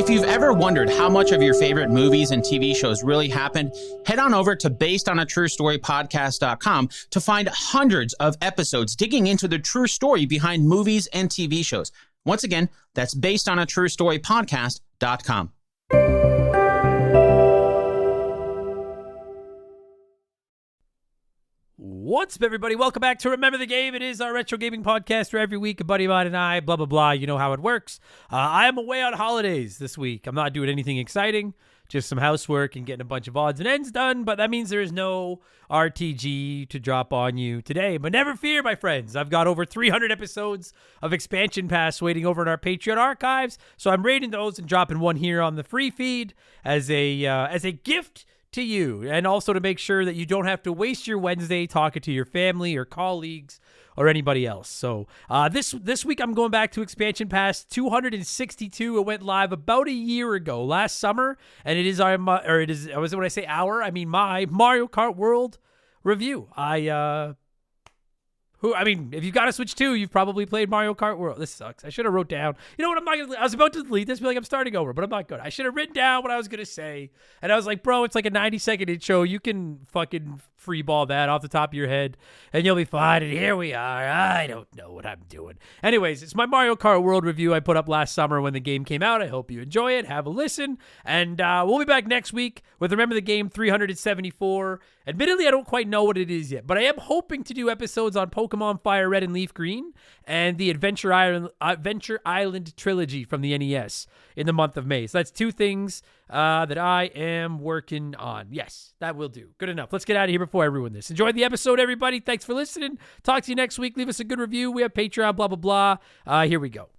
If you've ever wondered how much of your favorite movies and TV shows really happened, head on over to basedonatruestorypodcast.com to find hundreds of episodes digging into the true story behind movies and TV shows. Once again, that's basedonatruestorypodcast.com. What's up, everybody? Welcome back to Remember the Game. It is our retro gaming podcast where every week a buddy of mine and I, blah, blah, blah, you know how it works. I am away on holidays this week. I'm not doing anything exciting, just some housework and getting a bunch of odds and ends done, but that means there is no RTG to drop on you today. But never fear, my friends. I've got over 300 episodes of Expansion Pass waiting over in our Patreon archives, so I'm rating those and dropping one here on the free feed as a gift to you, and also to make sure that you don't have to waste your Wednesday talking to your family or colleagues or anybody else. So this week I'm going back to Expansion Pass 262. It went live about a year ago, last summer, and it is when I say our, I mean my Mario Kart World review. If you've got a Switch 2, you've probably played Mario Kart World. This sucks. I should have wrote down. You know what? I was about to delete this, be like, I'm starting over, but I'm not good. I should have written down what I was going to say. And I was like, bro, it's like a 90-second intro. You can fucking freeball that off the top of your head, and you'll be fine. And here we are. I don't know what I'm doing. Anyways, it's my Mario Kart World review I put up last summer when the game came out. I hope you enjoy it. Have a listen. And we'll be back next week with Remember the Game 374. Admittedly, I don't quite know what it is yet, but I am hoping to do episodes on Pokemon Fire Red and Leaf Green and the Adventure Island trilogy from the NES in the month of May. So that's two things that I am working on. Yes, that will do. Good enough. Let's get out of here before I ruin this. Enjoy the episode, everybody. Thanks for listening. Talk to you next week. Leave us a good review. We have Patreon, blah, blah, blah. Here we go.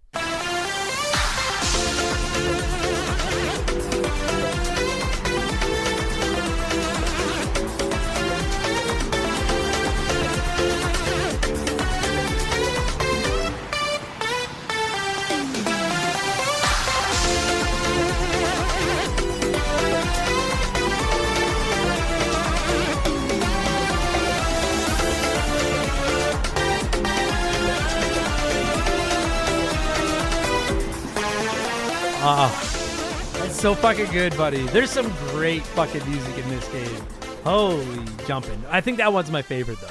That's so fucking good, buddy. There's some great fucking music in this game. Holy jumping. I think that one's my favorite, though.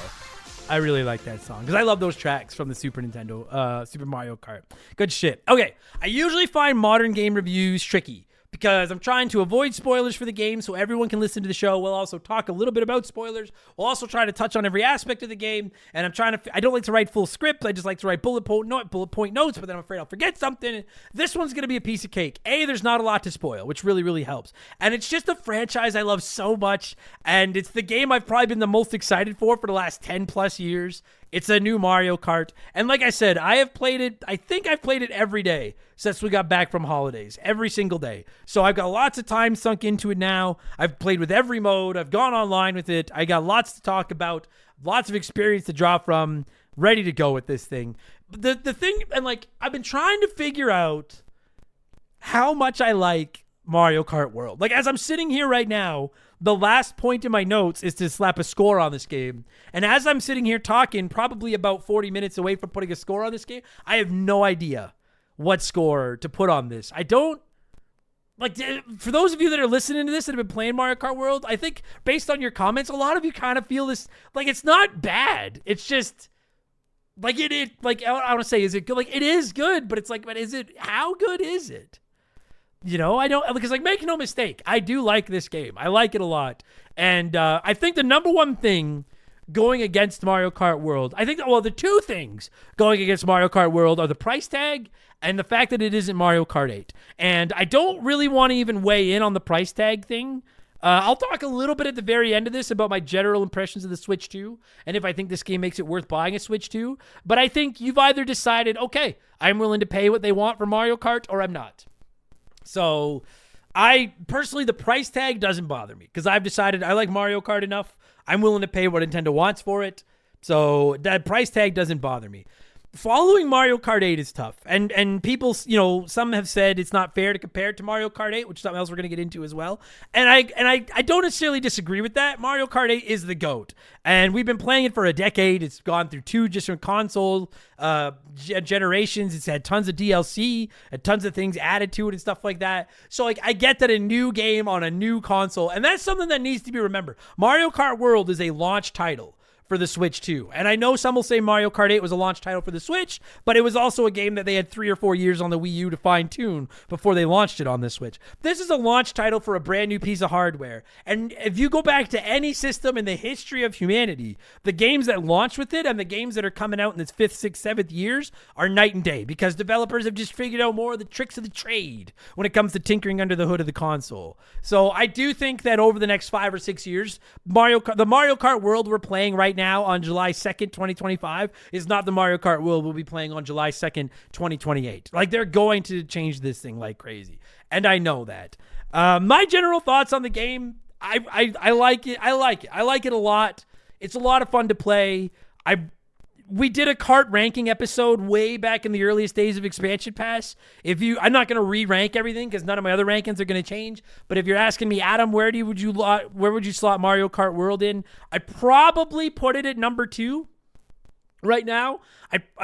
I really like that song because I love those tracks from the Super Nintendo, Super Mario Kart. Good shit. Okay, I usually find modern game reviews tricky because I'm trying to avoid spoilers for the game so everyone can listen to the show. We'll also talk a little bit about spoilers. We'll also try to touch on every aspect of the game. And I don't like to write full scripts. I just like to write bullet point notes, but then I'm afraid I'll forget something. This one's going to be a piece of cake. There's not a lot to spoil, which really, really helps. And it's just a franchise I love so much. And it's the game I've probably been the most excited for the last 10 plus years. It's a new Mario Kart. And like I said, I think I've played it every day since we got back from holidays. Every single day. So I've got lots of time sunk into it now. I've played with every mode. I've gone online with it. I got lots to talk about. Lots of experience to draw from. Ready to go with this thing. The thing, and like, I've been trying to figure out how much I like Mario Kart World. Like, as I'm sitting here right now, the last point in my notes is to slap a score on this game. And as I'm sitting here talking, probably about 40 minutes away from putting a score on this game, I have no idea what score to put on this. I don't, like, for those of you that are listening to this that have been playing Mario Kart World, I think based on your comments, a lot of you kind of feel this, like, it's not bad. It's just, like, like, I want to say, is it good? Like, it is good, but it's like, but is it, how good is it? You know, I don't, because, like, make no mistake, I do like this game. I like it a lot. And I think the number one thing going against Mario Kart World, the two things going against Mario Kart World are the price tag and the fact that it isn't Mario Kart 8. And I don't really want to even weigh in on the price tag thing. I'll talk a little bit at the very end of this about my general impressions of the Switch 2 and if I think this game makes it worth buying a Switch 2. But I think you've either decided, okay, I'm willing to pay what they want for Mario Kart, or I'm not. So I personally, the price tag doesn't bother me because I've decided I like Mario Kart enough. I'm willing to pay what Nintendo wants for it. So that price tag doesn't bother me. following Mario Kart 8 is tough. And people, some have said it's not fair to compare it to Mario Kart 8, which is something else we're going to get into as well. And I don't necessarily disagree with that. Mario Kart 8 is the GOAT. And we've been playing it for a decade. It's gone through 2 different console generations. It's had tons of DLC and tons of things added to it and stuff like that. So like I get that a new game on a new console, and that's something that needs to be remembered. Mario Kart World is a launch title for the Switch too. And I know some will say Mario Kart 8 was a launch title for the Switch, but it was also a game that they had 3 or 4 years on the Wii U to fine tune before they launched it on the Switch. This is a launch title for a brand new piece of hardware. And if you go back to any system in the history of humanity, the games that launch with it and the games that are coming out in its 5th, 6th, 7th years are night and day, because developers have just figured out more of the tricks of the trade when it comes to tinkering under the hood of the console. So I do think that over the next 5 or 6 years, the Mario Kart World we're playing right now on July 2nd, 2025 is not the Mario Kart World we'll be playing on July 2nd, 2028. Like, they're going to change this thing like crazy. And I know that. My general thoughts on the game, I like it. I like it a lot. It's a lot of fun to play. We did a kart ranking episode way back in the earliest days of Expansion Pass. I'm not going to re-rank everything because none of my other rankings are going to change. But if you're asking me, Adam, where would you slot Mario Kart World in? I'd probably put it at number 2 right now.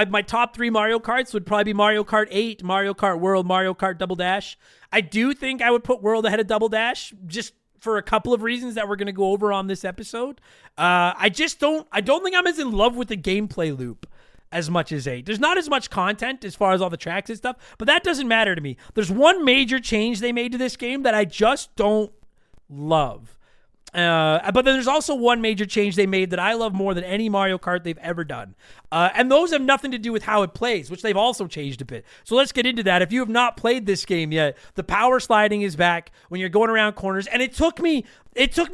My top 3 Mario Karts would probably be Mario Kart 8, Mario Kart World, Mario Kart Double Dash. I do think I would put World ahead of Double Dash, just for a couple of reasons that we're going to go over on this episode. I don't think I'm as in love with the gameplay loop as much as 8. There's not as much content as far as all the tracks and stuff, but that doesn't matter to me. There's one major change they made to this game that I just don't love. But then there's also one major change they made that I love more than any Mario Kart they've ever done. And those have nothing to do with how it plays, which they've also changed a bit. So let's get into that. If you have not played this game yet, the power sliding is back when you're going around corners. And it took me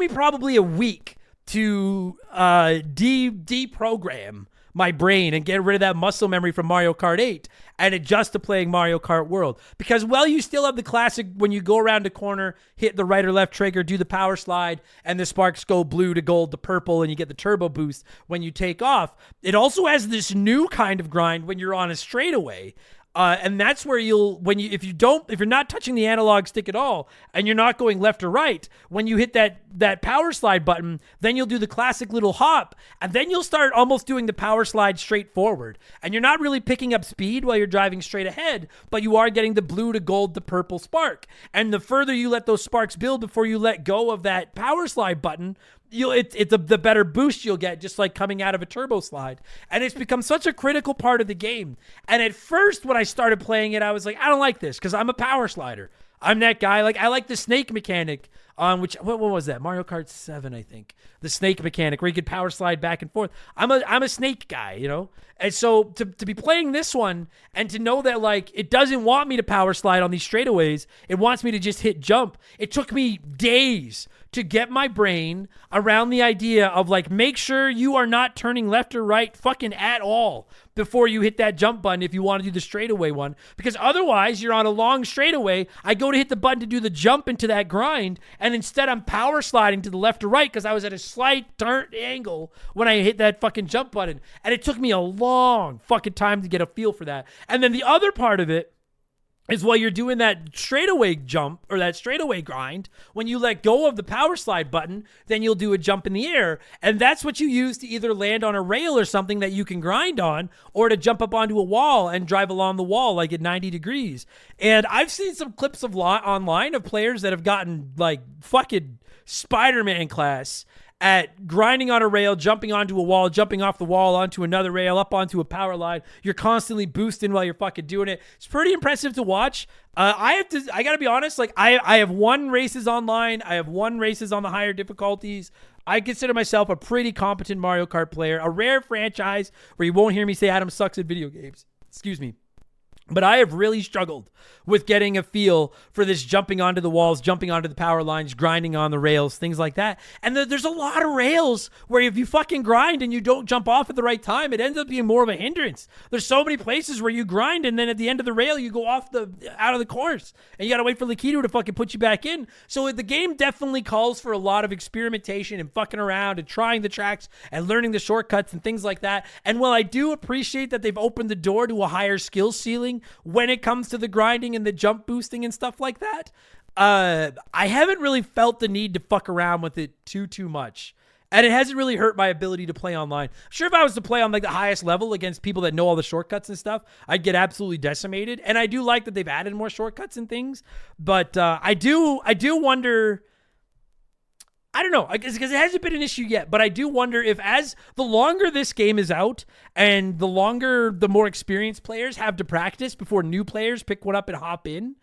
probably a week to deprogram my brain and get rid of that muscle memory from Mario Kart 8 and adjust to playing Mario Kart World. Because, well, you still have the classic when you go around a corner, hit the right or left trigger, do the power slide, and the sparks go blue to gold to purple, and you get the turbo boost when you take off. It also has this new kind of grind when you're on a straightaway. And that's where if you're not touching the analog stick at all and you're not going left or right, when you hit that power slide button, then you'll do the classic little hop, and then you'll start almost doing the power slide straight forward. And you're not really picking up speed while you're driving straight ahead, but you are getting the blue to gold to purple spark. And the further you let those sparks build before you let go of that power slide button, it's the better boost you'll get, just like coming out of a turbo slide. And it's become such a critical part of the game. And at first, when I started playing it, I was like, I don't like this because I'm a power slider. I'm that guy. Like, I like the snake mechanic on what was that? Mario Kart 7, I think. The snake mechanic where you could power slide back and forth. I'm a snake guy, And so to be playing this one and to know that, like, it doesn't want me to power slide on these straightaways. It wants me to just hit jump. It took me days to get my brain around the idea of, like, make sure you are not turning left or right fucking at all before you hit that jump button if you want to do the straightaway one. Because otherwise, you're on a long straightaway. I go to hit the button to do the jump into that grind, and instead I'm power sliding to the left or right because I was at a slight turn angle when I hit that fucking jump button. And it took me a long fucking time to get a feel for that. And then the other part of it is while you're doing that straightaway jump or that straightaway grind, when you let go of the power slide button, then you'll do a jump in the air. And that's what you use to either land on a rail or something that you can grind on, or to jump up onto a wall and drive along the wall like at 90 degrees. And I've seen some clips online of players that have gotten like fucking Spider-Man class at grinding on a rail, jumping onto a wall, jumping off the wall onto another rail, up onto a power line. You're constantly boosting while you're fucking doing it. It's pretty impressive to watch. I gotta be honest, like I have won races online. I have won races on the higher difficulties. I consider myself a pretty competent Mario Kart player, a rare franchise where you won't hear me say Adam sucks at video games. Excuse me. But I have really struggled with getting a feel for this jumping onto the walls, jumping onto the power lines, grinding on the rails, things like that. And there's a lot of rails where if you fucking grind and you don't jump off at the right time, it ends up being more of a hindrance. There's so many places where you grind and then at the end of the rail, you go out of the course and you got to wait for Lakitu to fucking put you back in. So the game definitely calls for a lot of experimentation and fucking around and trying the tracks and learning the shortcuts and things like that. And while I do appreciate that they've opened the door to a higher skill ceiling when it comes to the grinding and the jump boosting and stuff like that, I haven't really felt the need to fuck around with it too much. And it hasn't really hurt my ability to play online. Sure, if I was to play on like the highest level against people that know all the shortcuts and stuff, I'd get absolutely decimated. And I do like that they've added more shortcuts and things. But I do wonder, I don't know, because it hasn't been an issue yet, but I do wonder if as the longer this game is out and the more experienced players have to practice before new players pick one up and hop in,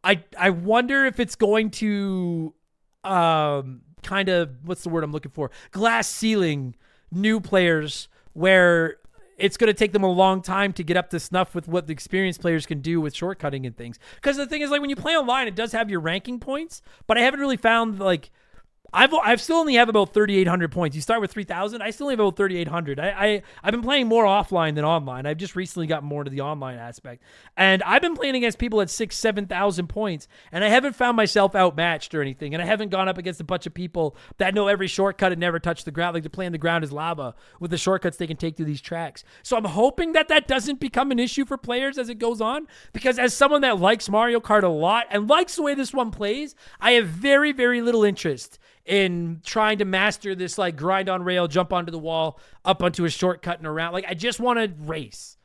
I wonder if it's going to kind of, what's the word I'm looking for? Glass ceiling new players where it's going to take them a long time to get up to snuff with what the experienced players can do with shortcutting and things. Because the thing is, like, when you play online, it does have your ranking points, but I haven't really found, like, I've still only have about 3,800 points. You start with 3,000. I still only have about 3,800. I've been playing more offline than online. I've just recently gotten more into the online aspect, and I've been playing against people at 6,000-7,000 points, and I haven't found myself outmatched or anything. And I haven't gone up against a bunch of people that know every shortcut and never touch the ground, like they're playing the ground as lava with the shortcuts they can take through these tracks. So I'm hoping that doesn't become an issue for players as it goes on, because as someone that likes Mario Kart a lot and likes the way this one plays, I have very, very little interest in trying to master this, like, grind on rail, jump onto the wall, up onto a shortcut and around. Like, I just want to race.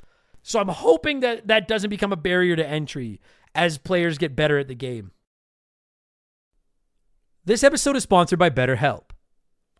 So I'm hoping that doesn't become a barrier to entry as players get better at the game. This episode is sponsored by BetterHelp.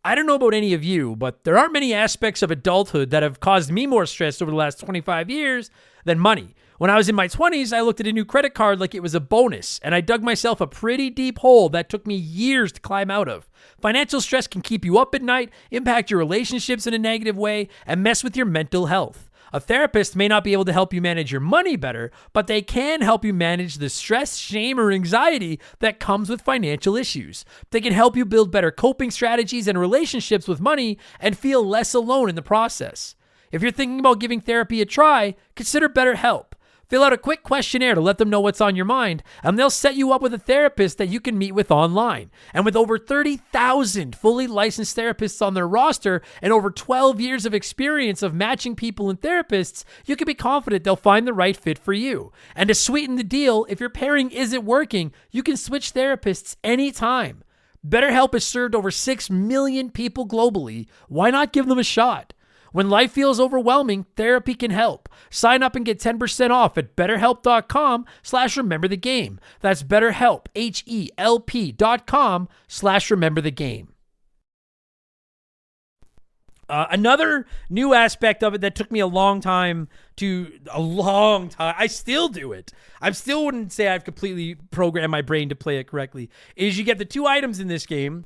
I don't know about any of you, but there aren't many aspects of adulthood that have caused me more stress over the last 25 years than money. When I was in my 20s, I looked at a new credit card like it was a bonus, and I dug myself a pretty deep hole that took me years to climb out of. Financial stress can keep you up at night, impact your relationships in a negative way, and mess with your mental health. A therapist may not be able to help you manage your money better, but they can help you manage the stress, shame, or anxiety that comes with financial issues. They can help you build better coping strategies and relationships with money and feel less alone in the process. If you're thinking about giving therapy a try, consider BetterHelp. Fill out a quick questionnaire to let them know what's on your mind, and they'll set you up with a therapist that you can meet with online. And with over 30,000 fully licensed therapists on their roster and over 12 years of experience of matching people and therapists, you can be confident they'll find the right fit for you. And to sweeten the deal, if your pairing isn't working, you can switch therapists anytime. BetterHelp has served over 6 million people globally. Why not give them a shot? When life feels overwhelming, therapy can help. Sign up and get 10% off at betterhelp.com/rememberthegame. That's BetterHelp, HELP.com/rememberthegame. Another new aspect of it that took me a long time. I still do it. I still wouldn't say I've completely programmed my brain to play it correctly. Is you get the 2 items in this game,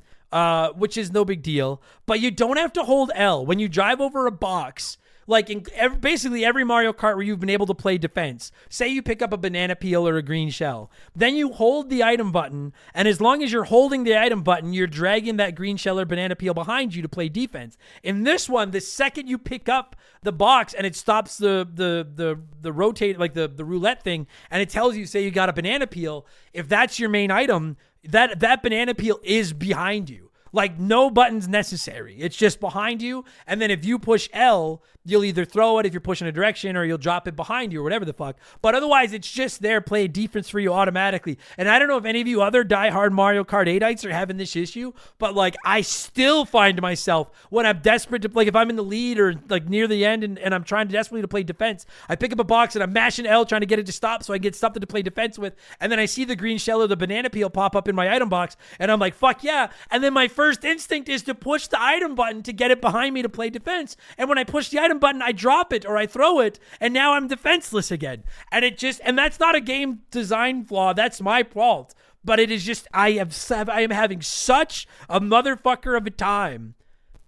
which is no big deal, but you don't have to hold L when you drive over a box. Like in basically every Mario Kart where you've been able to play defense, say you pick up a banana peel or a green shell, then you hold the item button, and as long as you're holding the item button, you're dragging that green shell or banana peel behind you to play defense. In this one, the second you pick up the box and it stops the rotate, like the roulette thing, and it tells you, say you got a banana peel, if that's your main item, that banana peel is behind you. Like, no buttons necessary. It's just behind you. And then if you push L, you'll either throw it if you're pushing a direction, or you'll drop it behind you, or whatever the fuck. But otherwise, it's just there playing defense for you automatically. And I don't know if any of you other diehard Mario Kart 8ites are having this issue, but like, I still find myself when I'm desperate to, like, if I'm in the lead or like near the end and I'm trying desperately to play defense, I pick up a box and I'm mashing L trying to get it to stop so I get something to play defense with. And then I see the green shell or the banana peel pop up in my item box, and I'm like, fuck yeah. And then my first instinct is to push the item button to get it behind me to play defense. And when I push the item button, I drop it or I throw it, and now I'm defenseless again. And and that's not a game design flaw. That's my fault. But it is just, I am having such a motherfucker of a time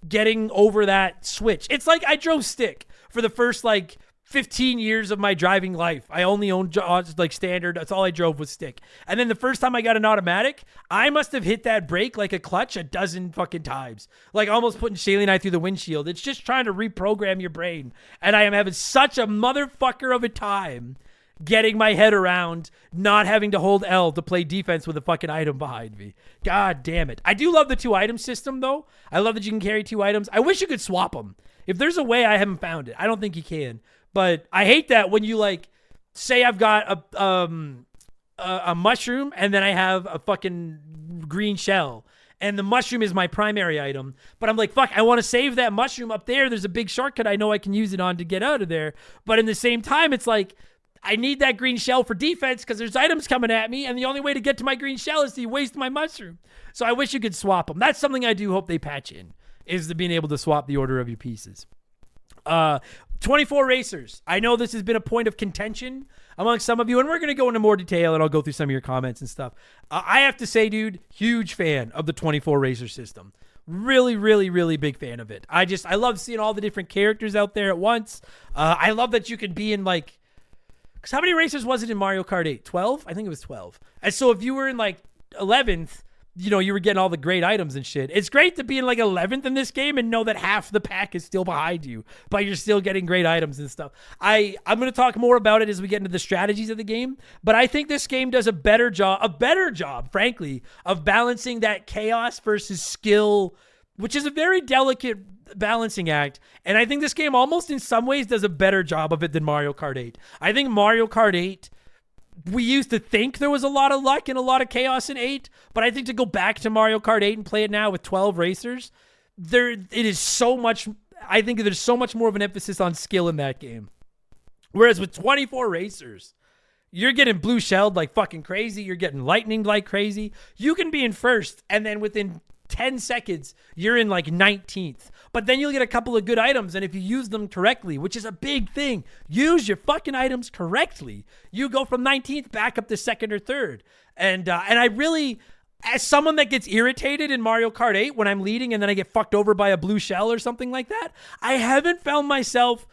getting over that switch. It's like I drove stick for the first like 15 years of my driving life, I only owned like standard. That's all I drove was stick. And then the first time I got an automatic, I must have hit that brake like a clutch a dozen fucking times. Like almost putting Shaylee and I through the windshield. It's just trying to reprogram your brain. And I am having such a motherfucker of a time getting my head around not having to hold L to play defense with a fucking item behind me. God damn it. I do love the 2-item system, though. I love that you can carry 2 items. I wish you could swap them. If there's a way, I haven't found it. I don't think you can. But I hate that when you, like, say I've got a mushroom and then I have a fucking green shell. And the mushroom is my primary item. But I'm like, fuck, I want to save that mushroom up there. There's a big shortcut I know I can use it on to get out of there. But in the same time, it's like, I need that green shell for defense because there's items coming at me. And the only way to get to my green shell is to waste my mushroom. So I wish you could swap them. That's something I do hope they patch in, is the being able to swap the order of your pieces. 24 racers. I know this has been a point of contention among some of you, and we're going to go into more detail, and I'll go through some of your comments and stuff. I have to say, dude, huge fan of the 24 racer system. Really, really, really big fan of it. I love seeing all the different characters out there at once. I love that you can be in, like, because how many racers was it in Mario Kart 8? 12? I think it was 12. And so if you were in, like, 11th, you know, you were getting all the great items and shit. It's great to be in like 11th in this game and know that half the pack is still behind you, but you're still getting great items and stuff. I'm going to talk more about it as we get into the strategies of the game, but I think this game does a better job, frankly, of balancing that chaos versus skill, which is a very delicate balancing act. And I think this game almost in some ways does a better job of it than Mario Kart 8. I think Mario Kart 8, we used to think there was a lot of luck and a lot of chaos in 8, but I think to go back to Mario Kart 8 and play it now with 12 racers, it is so much, I think there's so much more of an emphasis on skill in that game. Whereas with 24 racers, you're getting blue shelled like fucking crazy, you're getting lightninged like crazy. You can be in first, and then within 10 seconds, you're in like 19th. But then you'll get a couple of good items, and if you use them correctly, which is a big thing, use your fucking items correctly, you go from 19th back up to second or third. And I really, as someone that gets irritated in Mario Kart 8 when I'm leading and then I get fucked over by a blue shell or something like that, I haven't found myself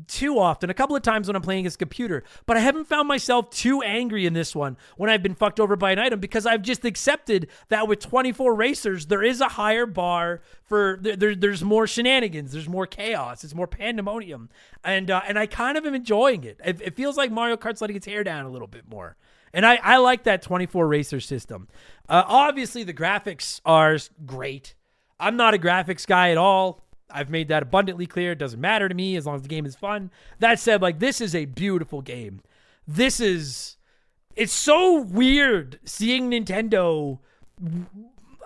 too often, a couple of times when I'm playing against a computer, but I haven't found myself too angry in this one when I've been fucked over by an item, because I've just accepted that with 24 racers, there is a higher bar for, there's more shenanigans, there's more chaos, it's more pandemonium, and I kind of am enjoying it. It feels like Mario Kart's letting its hair down a little bit more. And I like that 24 racer system. Obviously, the graphics are great. I'm not a graphics guy at all. I've made that abundantly clear. It doesn't matter to me as long as the game is fun. That said, like, this is a beautiful game. It's so weird seeing Nintendo.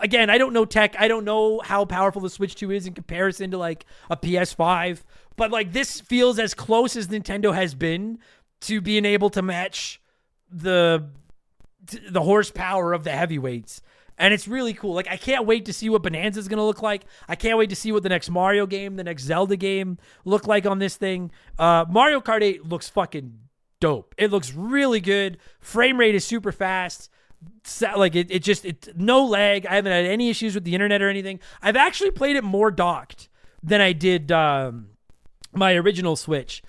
Again, I don't know tech. I don't know how powerful the Switch 2 is in comparison to like a PS5. But like, this feels as close as Nintendo has been to being able to match the horsepower of the heavyweights. And it's really cool. Like, I can't wait to see what Bonanza is going to look like. I can't wait to see what the next Mario game, the next Zelda game look like on this thing. Mario Kart 8 looks fucking dope. It looks really good. Frame rate is super fast. Like, it's no lag. I haven't had any issues with the internet or anything. I've actually played it more docked than I did my original Switch,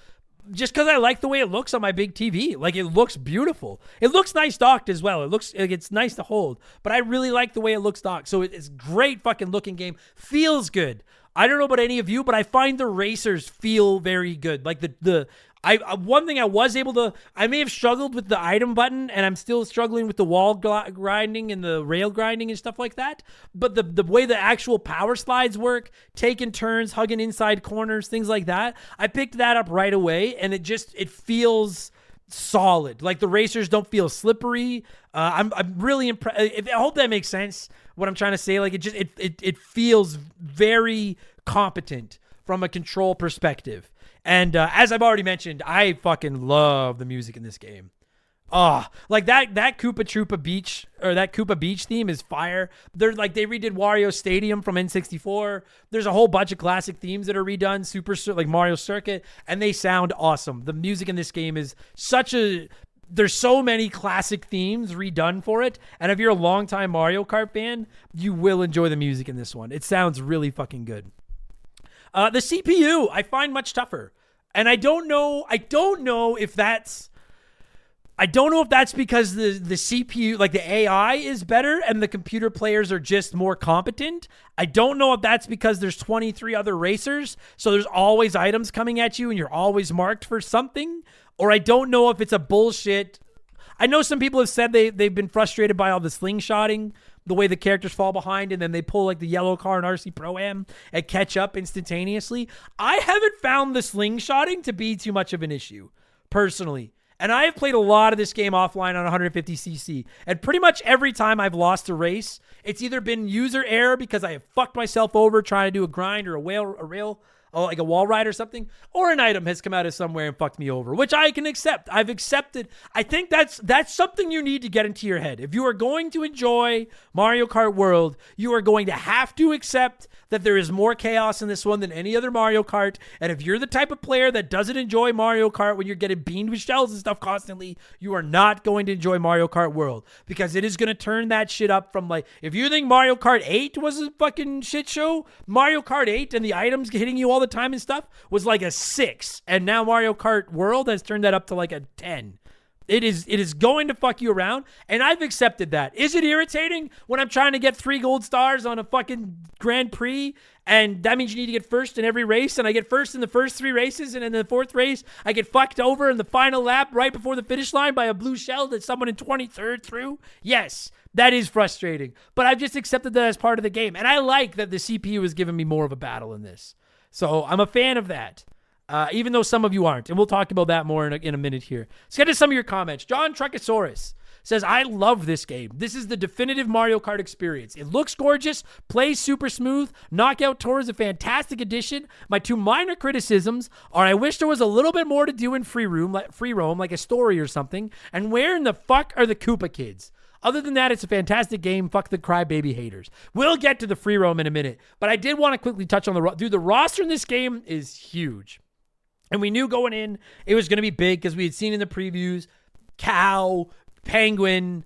just because I like the way it looks on my big TV. Like, it looks beautiful. It looks nice docked as well. It looks like it's nice to hold, but I really like the way it looks docked. So it's great fucking looking game. Feels good. I don't know about any of you, but I find the racers feel very good. Like one thing I may have struggled with the item button, and I'm still struggling with the wall grinding and the rail grinding and stuff like that. But the way the actual power slides work, taking turns, hugging inside corners, things like that, I picked that up right away, and it feels solid. Like, the racers don't feel slippery. I'm really impressed. I hope that makes sense, what I'm trying to say. Like, it feels very competent from a control perspective. And as I've already mentioned, I fucking love the music in this game. Like that Koopa Troopa Beach, or that Koopa Beach theme is fire. They redid Wario Stadium from N64. There's a whole bunch of classic themes that are redone, like Mario Circuit, and they sound awesome. The music in this game is there's so many classic themes redone for it, and if you're a longtime Mario Kart fan, you will enjoy the music in this one. It sounds really fucking good. The CPU I find much tougher. And I don't know if that's because the CPU, like the AI is better and the computer players are just more competent. I don't know if that's because there's 23 other racers, so there's always items coming at you and you're always marked for something. Or I don't know if it's a bullshit. I know some people have said they've been frustrated by all the slingshotting, the way the characters fall behind and then they pull like the yellow car in RC Pro-Am and catch up instantaneously. I haven't found the slingshotting to be too much of an issue, personally. And I have played a lot of this game offline on 150cc. And pretty much every time I've lost a race, it's either been user error because I have fucked myself over trying to do a grind or a rail, like a wall ride or something, or an item has come out of somewhere and fucked me over, which I can accept. I've accepted. I think that's something you need to get into your head. If you are going to enjoy Mario Kart World, you are going to have to accept that there is more chaos in this one than any other Mario Kart. And if you're the type of player that doesn't enjoy Mario Kart when you're getting beamed with shells and stuff constantly, you are not going to enjoy Mario Kart World, because it is going to turn that shit up from like, if you think Mario Kart 8 was a fucking shit show, Mario Kart 8 and the items hitting you all the time and stuff was like a 6. And now Mario Kart World has turned that up to like a 10. It is going to fuck you around, and I've accepted that. Is it irritating when I'm trying to get 3 gold stars on a fucking Grand Prix, and that means you need to get first in every race, and I get first in the first 3 races, and in the 4th race, I get fucked over in the final lap right before the finish line by a blue shell that someone in 23rd threw? Yes, that is frustrating, but I've just accepted that as part of the game, and I like that the CPU is giving me more of a battle in this. So I'm a fan of that. Even though some of you aren't. And we'll talk about that more in a minute here. Let's get to some of your comments. John Truckosaurus says, I love this game. This is the definitive Mario Kart experience. It looks gorgeous, plays super smooth. Knockout Tour is a fantastic addition. My 2 minor criticisms are I wish there was a little bit more to do in free roam, like a story or something. And where in the fuck are the Koopa kids? Other than that, it's a fantastic game. Fuck the crybaby haters. We'll get to the free roam in a minute. But I did want to quickly touch on the roster in this game is huge. And we knew going in, it was going to be big because we had seen in the previews, Cow, Penguin.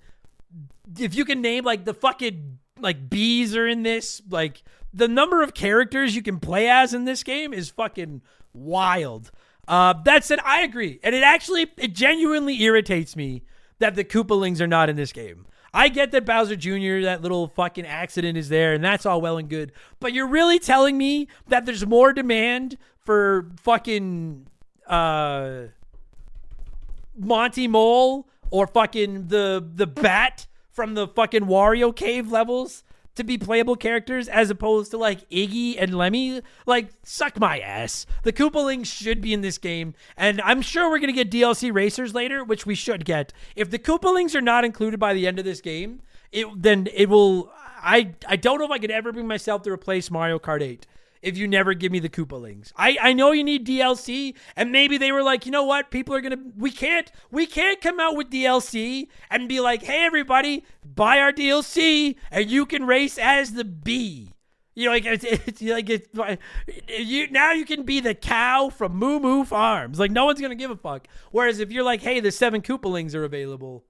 If you can name like the fucking like bees are in this, like the number of characters you can play as in this game is fucking wild. That said, I agree. And it genuinely irritates me that the Koopalings are not in this game. I get that Bowser Jr., that little fucking accident is there, and that's all well and good. But you're really telling me that there's more demand for fucking Monty Mole or fucking the bat from the fucking Wario Cave levels to be playable characters as opposed to like Iggy and Lemmy? Like, suck my ass. The Koopalings should be in this game, and I'm sure we're going to get DLC racers later, which we should get. If the Koopalings are not included by the end of this game, then it will... I don't know if I could ever bring myself to replace Mario Kart 8 if you never give me the Koopalings. I know you need DLC, and maybe they were like, you know what? People are going to... We can't come out with DLC and be like, hey, everybody, buy our DLC, and you can race as the bee. You know, now you can be the cow from Moo Moo Farms. Like, no one's going to give a fuck. Whereas if you're like, hey, the 7 Koopalings are available...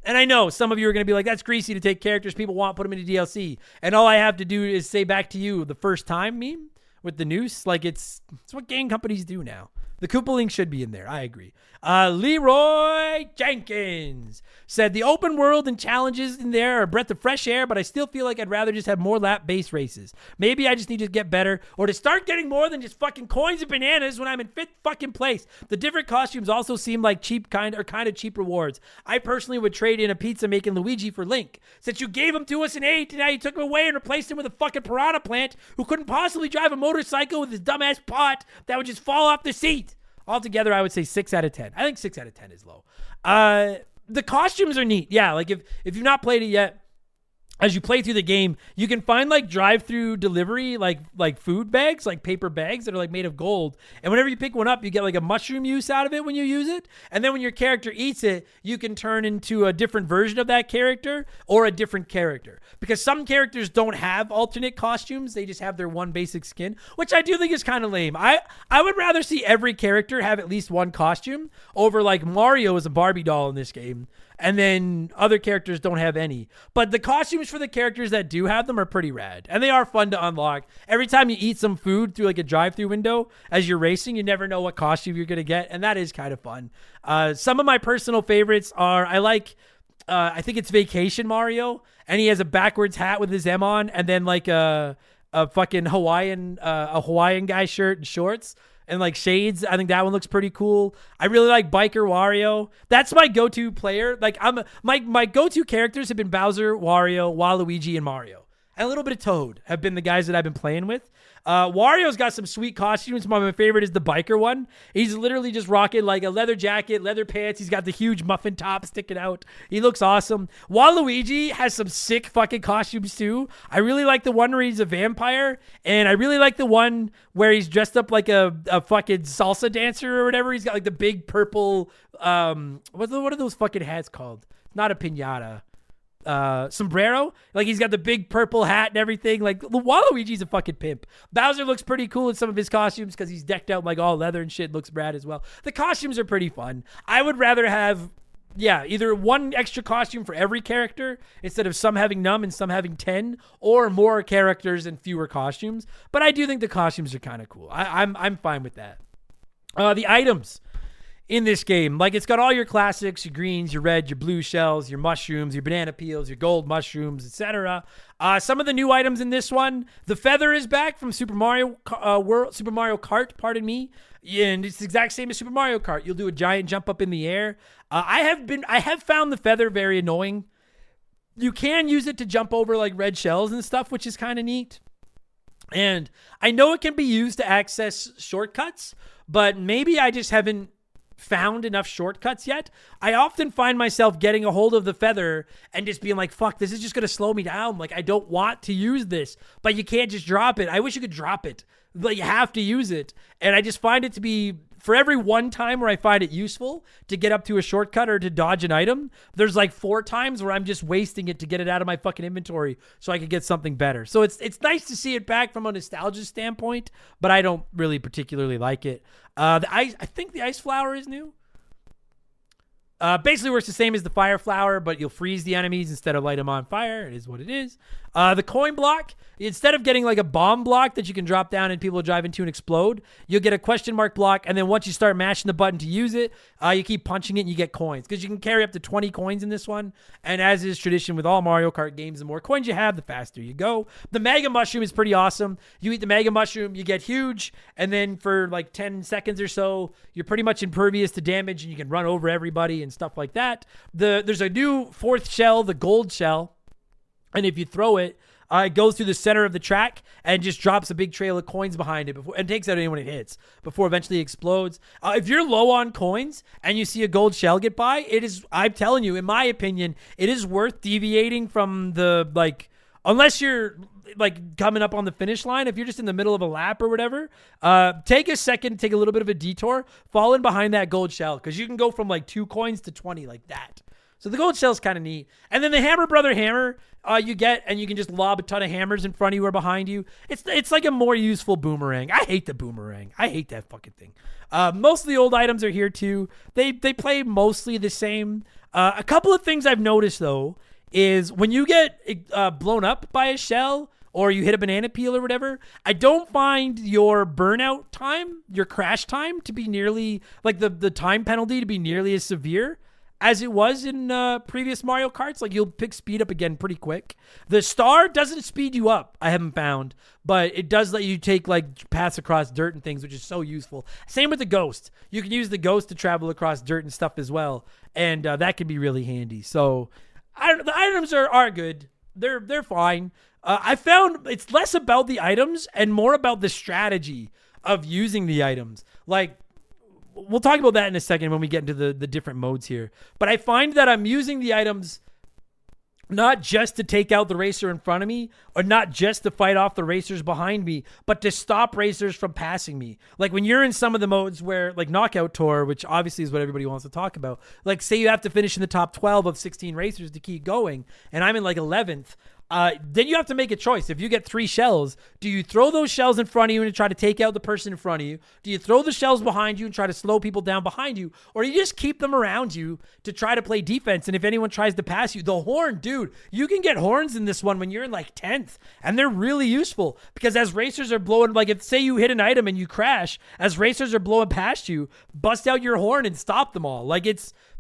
And I know some of you are going to be like, that's greasy to take characters people want, put them into DLC. And all I have to do is say back to you the first time meme with the noose. Like, it's what game companies do now. The Koopaling should be in there. I agree. Leroy Jenkins said the open world and challenges in there are a breath of fresh air, but I still feel like I'd rather just have more lap-based races. Maybe I just need to get better or to start getting more than just fucking coins and bananas when I'm in 5th fucking place. The different costumes also seem like kind of cheap rewards. I personally would trade in a pizza making Luigi for Link. Since you gave him to us in 8 and now you took him away and replaced him with a fucking piranha plant who couldn't possibly drive a motorcycle with his dumbass pot that would just fall off the seat. Altogether, I would say 6 out of 10. I think 6 out of 10 is low. The costumes are neat. Yeah, like if you've not played it yet, as you play through the game, you can find like drive-through delivery, like food bags, like paper bags that are like made of gold. And whenever you pick one up, you get like a mushroom use out of it when you use it. And then when your character eats it, you can turn into a different version of that character or a different character. Because some characters don't have alternate costumes. They just have their one basic skin, which I do think is kind of lame. I would rather see every character have at least one costume over like Mario as a Barbie doll in this game. and then other characters don't have any. But the costumes for the characters that do have them are pretty rad, and they are fun to unlock. Every time you eat some food through like a drive-through window as you're racing, you never know what costume you're gonna get, and that is kind of fun. Some of my personal favorites are I think it's Vacation Mario, and he has a backwards hat with his M on, and then like a fucking Hawaiian guy shirt and shorts. And like shades, I think that one looks pretty cool. I really like Biker Wario. That's my go-to player. Like my go-to characters have been Bowser, Wario, Waluigi, and Mario. And a little bit of Toad have been the guys that I've been playing with. Wario's got some sweet costumes. My favorite is the biker one. He's literally just rocking like a leather jacket, leather pants. He's got the huge muffin top sticking out. He looks awesome. Waluigi has some sick fucking costumes too. I really like the one where he's a vampire, and I really like the one where he's dressed up like a fucking salsa dancer or whatever. He's got like the big purple, what are those fucking hats called? Not a piñata. Sombrero. Like he's got the big purple hat and everything. Like Waluigi's a fucking pimp. Bowser looks pretty cool in some of his costumes because he's decked out like all leather and shit. Looks rad as well. The costumes are pretty fun. I would rather have either one extra costume for every character instead of some having none and some having 10, or more characters and fewer costumes. But I do think the costumes are kind of cool. I'm fine with that. The items in this game, like it's got all your classics, your greens, your red, your blue shells, your mushrooms, your banana peels, your gold mushrooms, etc. Some of the new items in this one, the feather is back from Super Mario Kart, pardon me. Yeah, and it's the exact same as Super Mario Kart. You'll do a giant jump up in the air. I have found the feather very annoying. You can use it to jump over like red shells and stuff, which is kind of neat. And I know it can be used to access shortcuts, but maybe I just haven't found enough shortcuts yet. I often find myself getting a hold of the feather and just being like, fuck, this is just going to slow me down. Like, I don't want to use this, but you can't just drop it. I wish you could drop it, but you have to use it. And I just find it to be, for every one time where I find it useful to get up to a shortcut or to dodge an item, there's like 4 times where I'm just wasting it to get it out of my fucking inventory so I could get something better. So it's nice to see it back from a nostalgia standpoint, but I don't really particularly like it. I think the ice flower is new. Basically works the same as the fire flower, but you'll freeze the enemies instead of light them on fire. It is what it is. The coin block, instead of getting like a bomb block that you can drop down and people drive into and explode, you'll get a question mark block, and then once you start mashing the button to use it, you keep punching it and you get coins, because you can carry up to 20 coins in this one, and as is tradition with all Mario Kart games, the more coins you have, the faster you go. The Mega Mushroom is pretty awesome. You eat the Mega Mushroom, you get huge, and then for like 10 seconds or so, you're pretty much impervious to damage, and you can run over everybody and stuff like that. There's a new 4th shell, the gold shell, and if you throw it, it goes through the center of the track and just drops a big trail of coins behind it and takes out anyone it hits before eventually it explodes. If you're low on coins and you see a gold shell get by, I'm telling you, in my opinion, it is worth deviating from the, like, unless you're like coming up on the finish line. If you're just in the middle of a lap or whatever, take a second, take a little bit of a detour, fall in behind that gold shell, because you can go from like 2 coins to 20 like that. So the gold shell is kind of neat. And then the Hammer Brother hammer you get, and you can just lob a ton of hammers in front of you or behind you. It's like a more useful boomerang. I hate the boomerang. I hate that fucking thing. Most of the old items are here too. They play mostly the same. A couple of things I've noticed though is when you get blown up by a shell or you hit a banana peel or whatever, I don't find your burnout time, your crash time, to be nearly, like the time penalty to be nearly as severe as it was in previous Mario Karts. Like, you'll pick speed up again pretty quick. The star doesn't speed you up, I haven't found, but it does let you take like paths across dirt and things, which is so useful. Same with the ghost. You can use the ghost to travel across dirt and stuff as well, and that can be really handy. So the items are good. They're fine. I found it's less about the items and more about the strategy of using the items. Like, we'll talk about that in a second when we get into the different modes here. But I find that I'm using the items not just to take out the racer in front of me, or not just to fight off the racers behind me, but to stop racers from passing me. Like when you're in some of the modes where, like Knockout Tour, which obviously is what everybody wants to talk about, like say you have to finish in the top 12 of 16 racers to keep going, and I'm in like 11th, then you have to make a choice. If you get 3 shells, do you throw those shells in front of you and try to take out the person in front of you? Do you throw the shells behind you and try to slow people down behind you? Or do you just keep them around you to try to play defense? And if anyone tries to pass you, the horn, dude, you can get horns in this one when you're in like 10th. And they're really useful because as racers are blowing, like if say you hit an item and you crash, as racers are blowing past you, bust out your horn and stop them all. Like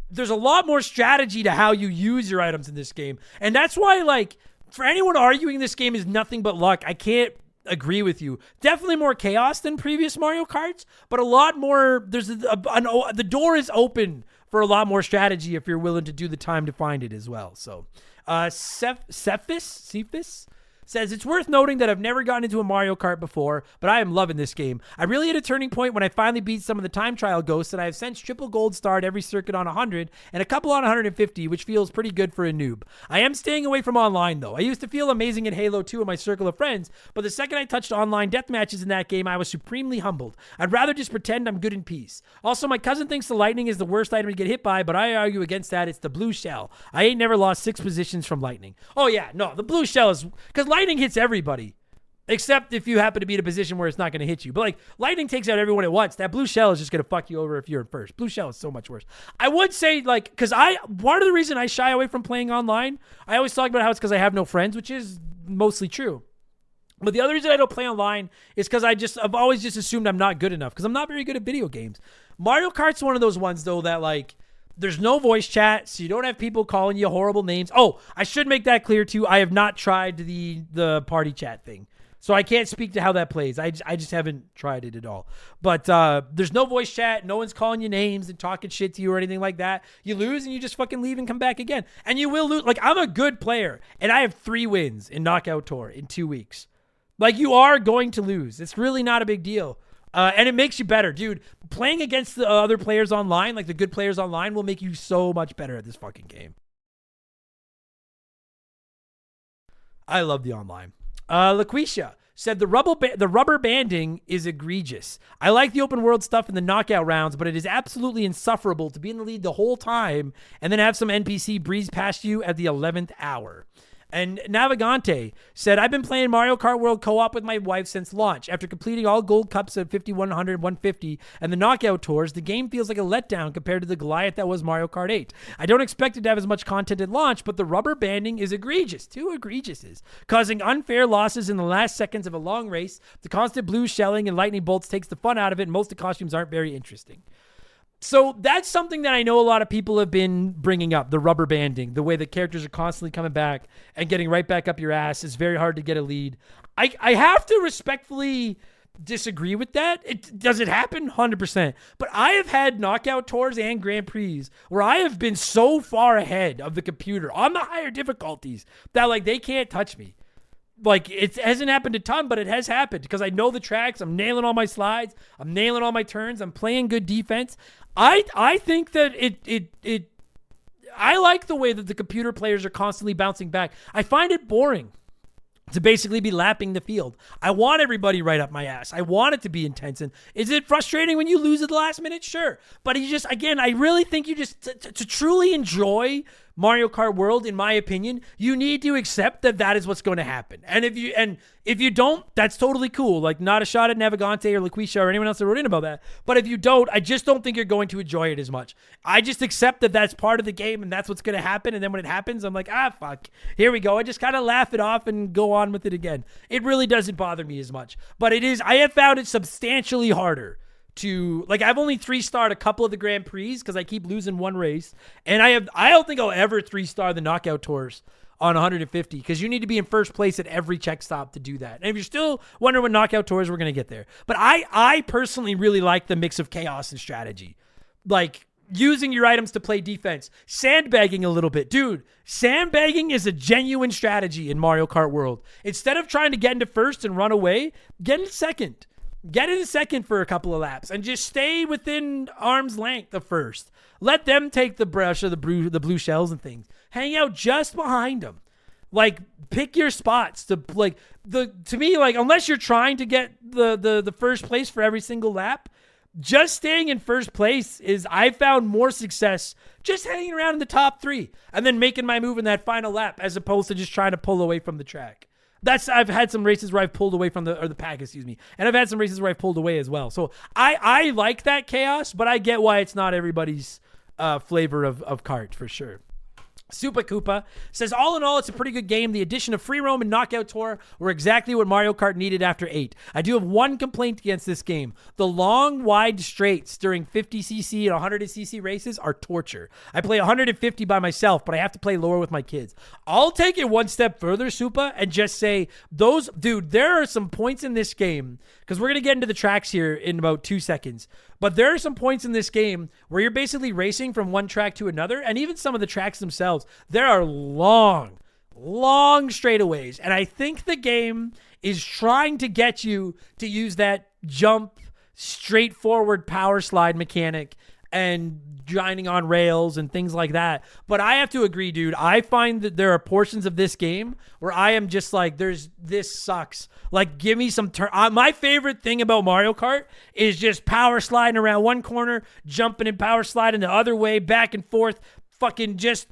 there's a lot more strategy to how you use your items in this game. And that's why, like, for anyone arguing this game is nothing but luck, I can't agree with you. Definitely more chaos than previous Mario Karts, but a lot more, the door is open for a lot more strategy if you're willing to do the time to find it as well. So, Cephas says, it's worth noting that I've never gotten into a Mario Kart before, but I am loving this game. I really hit a turning point when I finally beat some of the time trial ghosts, and I have since triple gold starred every circuit on 100 and a couple on 150, which feels pretty good for a noob. I am staying away from online, though. I used to feel amazing in Halo 2 in my circle of friends, but the second I touched online death matches in that game, I was supremely humbled. I'd rather just pretend I'm good in peace. Also, my cousin thinks the lightning is the worst item to get hit by, but I argue against that. It's the blue shell. I ain't never lost 6 positions from lightning. Oh yeah, no, the blue shell is, because lightning hits everybody, except if you happen to be in a position where it's not going to hit you. But like lightning takes out everyone at once. That blue shell is just going to fuck you over if you're in first. Blue shell is so much worse. I would say like, because one of the reason I shy away from playing online, I always talk about how it's because I have no friends, which is mostly true. But the other reason I don't play online is because I've always just assumed I'm not good enough because I'm not very good at video games. Mario Kart's one of those ones though that like, there's no voice chat, so you don't have people calling you horrible names. Oh, I should make that clear too. I have not tried the party chat thing, so I can't speak to how that plays. I just haven't tried it at all. But there's no voice chat. No one's calling you names and talking shit to you or anything like that. You lose and you just fucking leave and come back again. And you will lose. Like, I'm a good player, and I have 3 wins in Knockout Tour in 2 weeks. Like, you are going to lose. It's really not a big deal. And it makes you better, dude. Playing against the other players online, like the good players online, will make you so much better at this fucking game. I love the online. LaQuisha said the rubber banding is egregious. I like the open world stuff in the knockout rounds, but it is absolutely insufferable to be in the lead the whole time and then have some NPC breeze past you at the 11th hour. And Navigante said, I've been playing Mario Kart World co-op with my wife since launch. After completing all gold cups at 50, 100, 150, and the knockout tours, the game feels like a letdown compared to the Goliath that was Mario Kart 8. I don't expect it to have as much content at launch, but the rubber banding is egregious. 2 egregiouses. Causing unfair losses in the last seconds of a long race. The constant blue shelling and lightning bolts takes the fun out of it, and most of the costumes aren't very interesting. So that's something that I know a lot of people have been bringing up, the rubber banding, the way the characters are constantly coming back and getting right back up your ass. It's very hard to get a lead. I have to respectfully disagree with that. Does it happen? 100%. But I have had knockout tours and Grand Prix where I have been so far ahead of the computer on the higher difficulties that like they can't touch me. Like, it hasn't happened a ton, but it has happened because I know the tracks. I'm nailing all my slides. I'm nailing all my turns. I'm playing good defense. I think that I like the way that the computer players are constantly bouncing back. I find it boring to basically be lapping the field. I want everybody right up my ass. I want it to be intense. And is it frustrating when you lose at the last minute? Sure. But you just, again, I really think you just, to truly enjoy Mario Kart World, in my opinion, you need to accept that that is what's going to happen. And if you don't, that's totally cool. Like, not a shot at Navigante or LaQuisha or anyone else that wrote in about that. But if you don't, I just don't think you're going to enjoy it as much. I just accept that that's part of the game and that's what's going to happen. And then when it happens, I'm like, fuck, here we go. I just kind of laugh it off and go on with it again. It really doesn't bother me as much. But I have found it substantially harder to, like, I've only 3-starred a couple of the Grand Prix because I keep losing one race. And I don't think I'll ever 3-star the knockout tours on 150 because you need to be in first place at every check stop to do that. And if you're still wondering what knockout tours, we're going to get there. But I personally really like the mix of chaos and strategy. Like, using your items to play defense, sandbagging a little bit. Dude, sandbagging is a genuine strategy in Mario Kart World. Instead of trying to get into first and run away, get in second. Get in second for a couple of laps and just stay within arm's length of first. Let them take the brush of the blue shells and things. Hang out just behind them. Like, pick your spots to me, like, unless you're trying to get the first place for every single lap, just staying in first place is, I found more success just hanging around in the top 3 and then making my move in that final lap, as opposed to just trying to pull away from the track. I've had some races where I've pulled away from the pack, and I've had some races where I've pulled away as well. So I like that chaos, but I get why it's not everybody's flavor of kart, for sure. Super Koopa says, all in all, it's a pretty good game. The addition of Free Roam and Knockout Tour were exactly what Mario Kart needed after 8. I do have one complaint against this game. The long, wide straights during 50cc and 100cc races are torture. I play 150 by myself, but I have to play lower with my kids. I'll take it one step further, Supa, and just say, there are some points in this game, because we're going to get into the tracks here in about 2 seconds. But there are some points in this game where you're basically racing from one track to another, and even some of the tracks themselves, there are long straightaways. And I think the game is trying to get you to use that jump, straightforward power slide mechanic and grinding on rails and things like that. But I have to agree, dude. I find that there are portions of this game where I am just like, this sucks. Like, give me some turn. My favorite thing about Mario Kart is just power sliding around one corner, jumping and power sliding the other way, back and forth, fucking just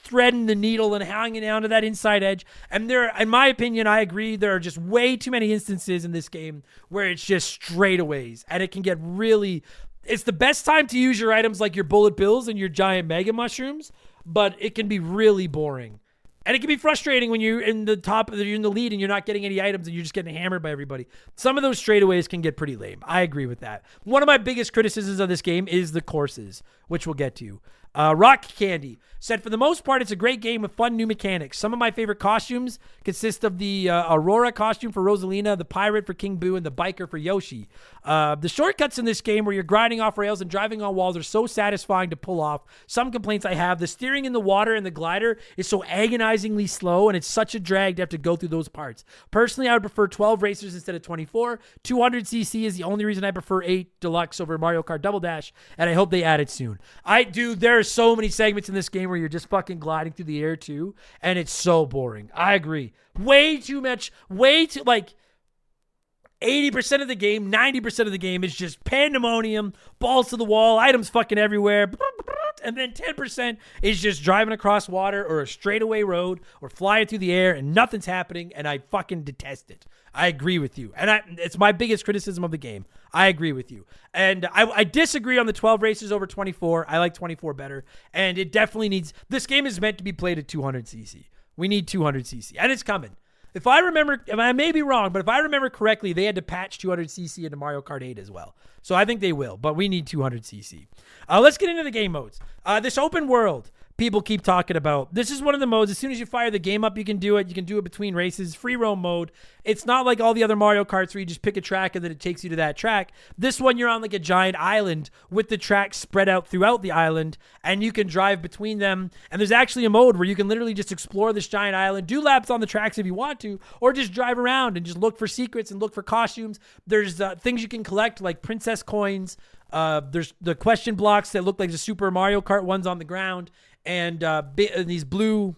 threading the needle and hanging down to that inside edge. And in my opinion, I agree, there are just way too many instances in this game where it's just straightaways, and it can get really... It's the best time to use your items like your bullet bills and your giant mega mushrooms, but it can be really boring. And it can be frustrating when you're in the lead and you're not getting any items and you're just getting hammered by everybody. Some of those straightaways can get pretty lame. I agree with that. One of my biggest criticisms of this game is the courses, which we'll get to. Rock Candy said, for the most part, it's a great game with fun new mechanics. Some of my favorite costumes consist of the Aurora costume for Rosalina, the pirate for King Boo, and the biker for Yoshi. The shortcuts in this game where you're grinding off rails and driving on walls are so satisfying to pull off. Some complaints I have, the steering in the water and the glider is so agonizingly slow, and it's such a drag to have to go through those parts. Personally, I would prefer 12 racers instead of 24. 200cc is the only reason I prefer 8 Deluxe over Mario Kart Double Dash, and I hope they add it soon. There are so many segments in this game where you're just fucking gliding through the air too, and it's so boring. I agree. Way too much, like 80% of the game, 90% of the game is just pandemonium, balls to the wall, items fucking everywhere, and then 10% is just driving across water or a straightaway road or flying through the air and nothing's happening, and I fucking detest it. I agree with you. And it's my biggest criticism of the game. I agree with you. And I disagree on the 12 races over 24. I like 24 better. And it definitely needs... This game is meant to be played at 200cc. We need 200cc. And it's coming. If I remember... I may be wrong, but if I remember correctly, they had to patch 200cc into Mario Kart 8 as well. So I think they will. But we need 200cc. Let's get into the game modes. This open world... people keep talking about. This is one of the modes. As soon as you fire the game up, you can do it. You can do it between races. Free roam mode. It's not like all the other Mario Karts where you just pick a track and then it takes you to that track. This one, you're on like a giant island with the tracks spread out throughout the island, and you can drive between them. And there's actually a mode where you can literally just explore this giant island, do laps on the tracks if you want to, or just drive around and just look for secrets and look for costumes. There's things you can collect like princess coins. There's the question blocks that look like the Super Mario Kart ones on the ground. And these blue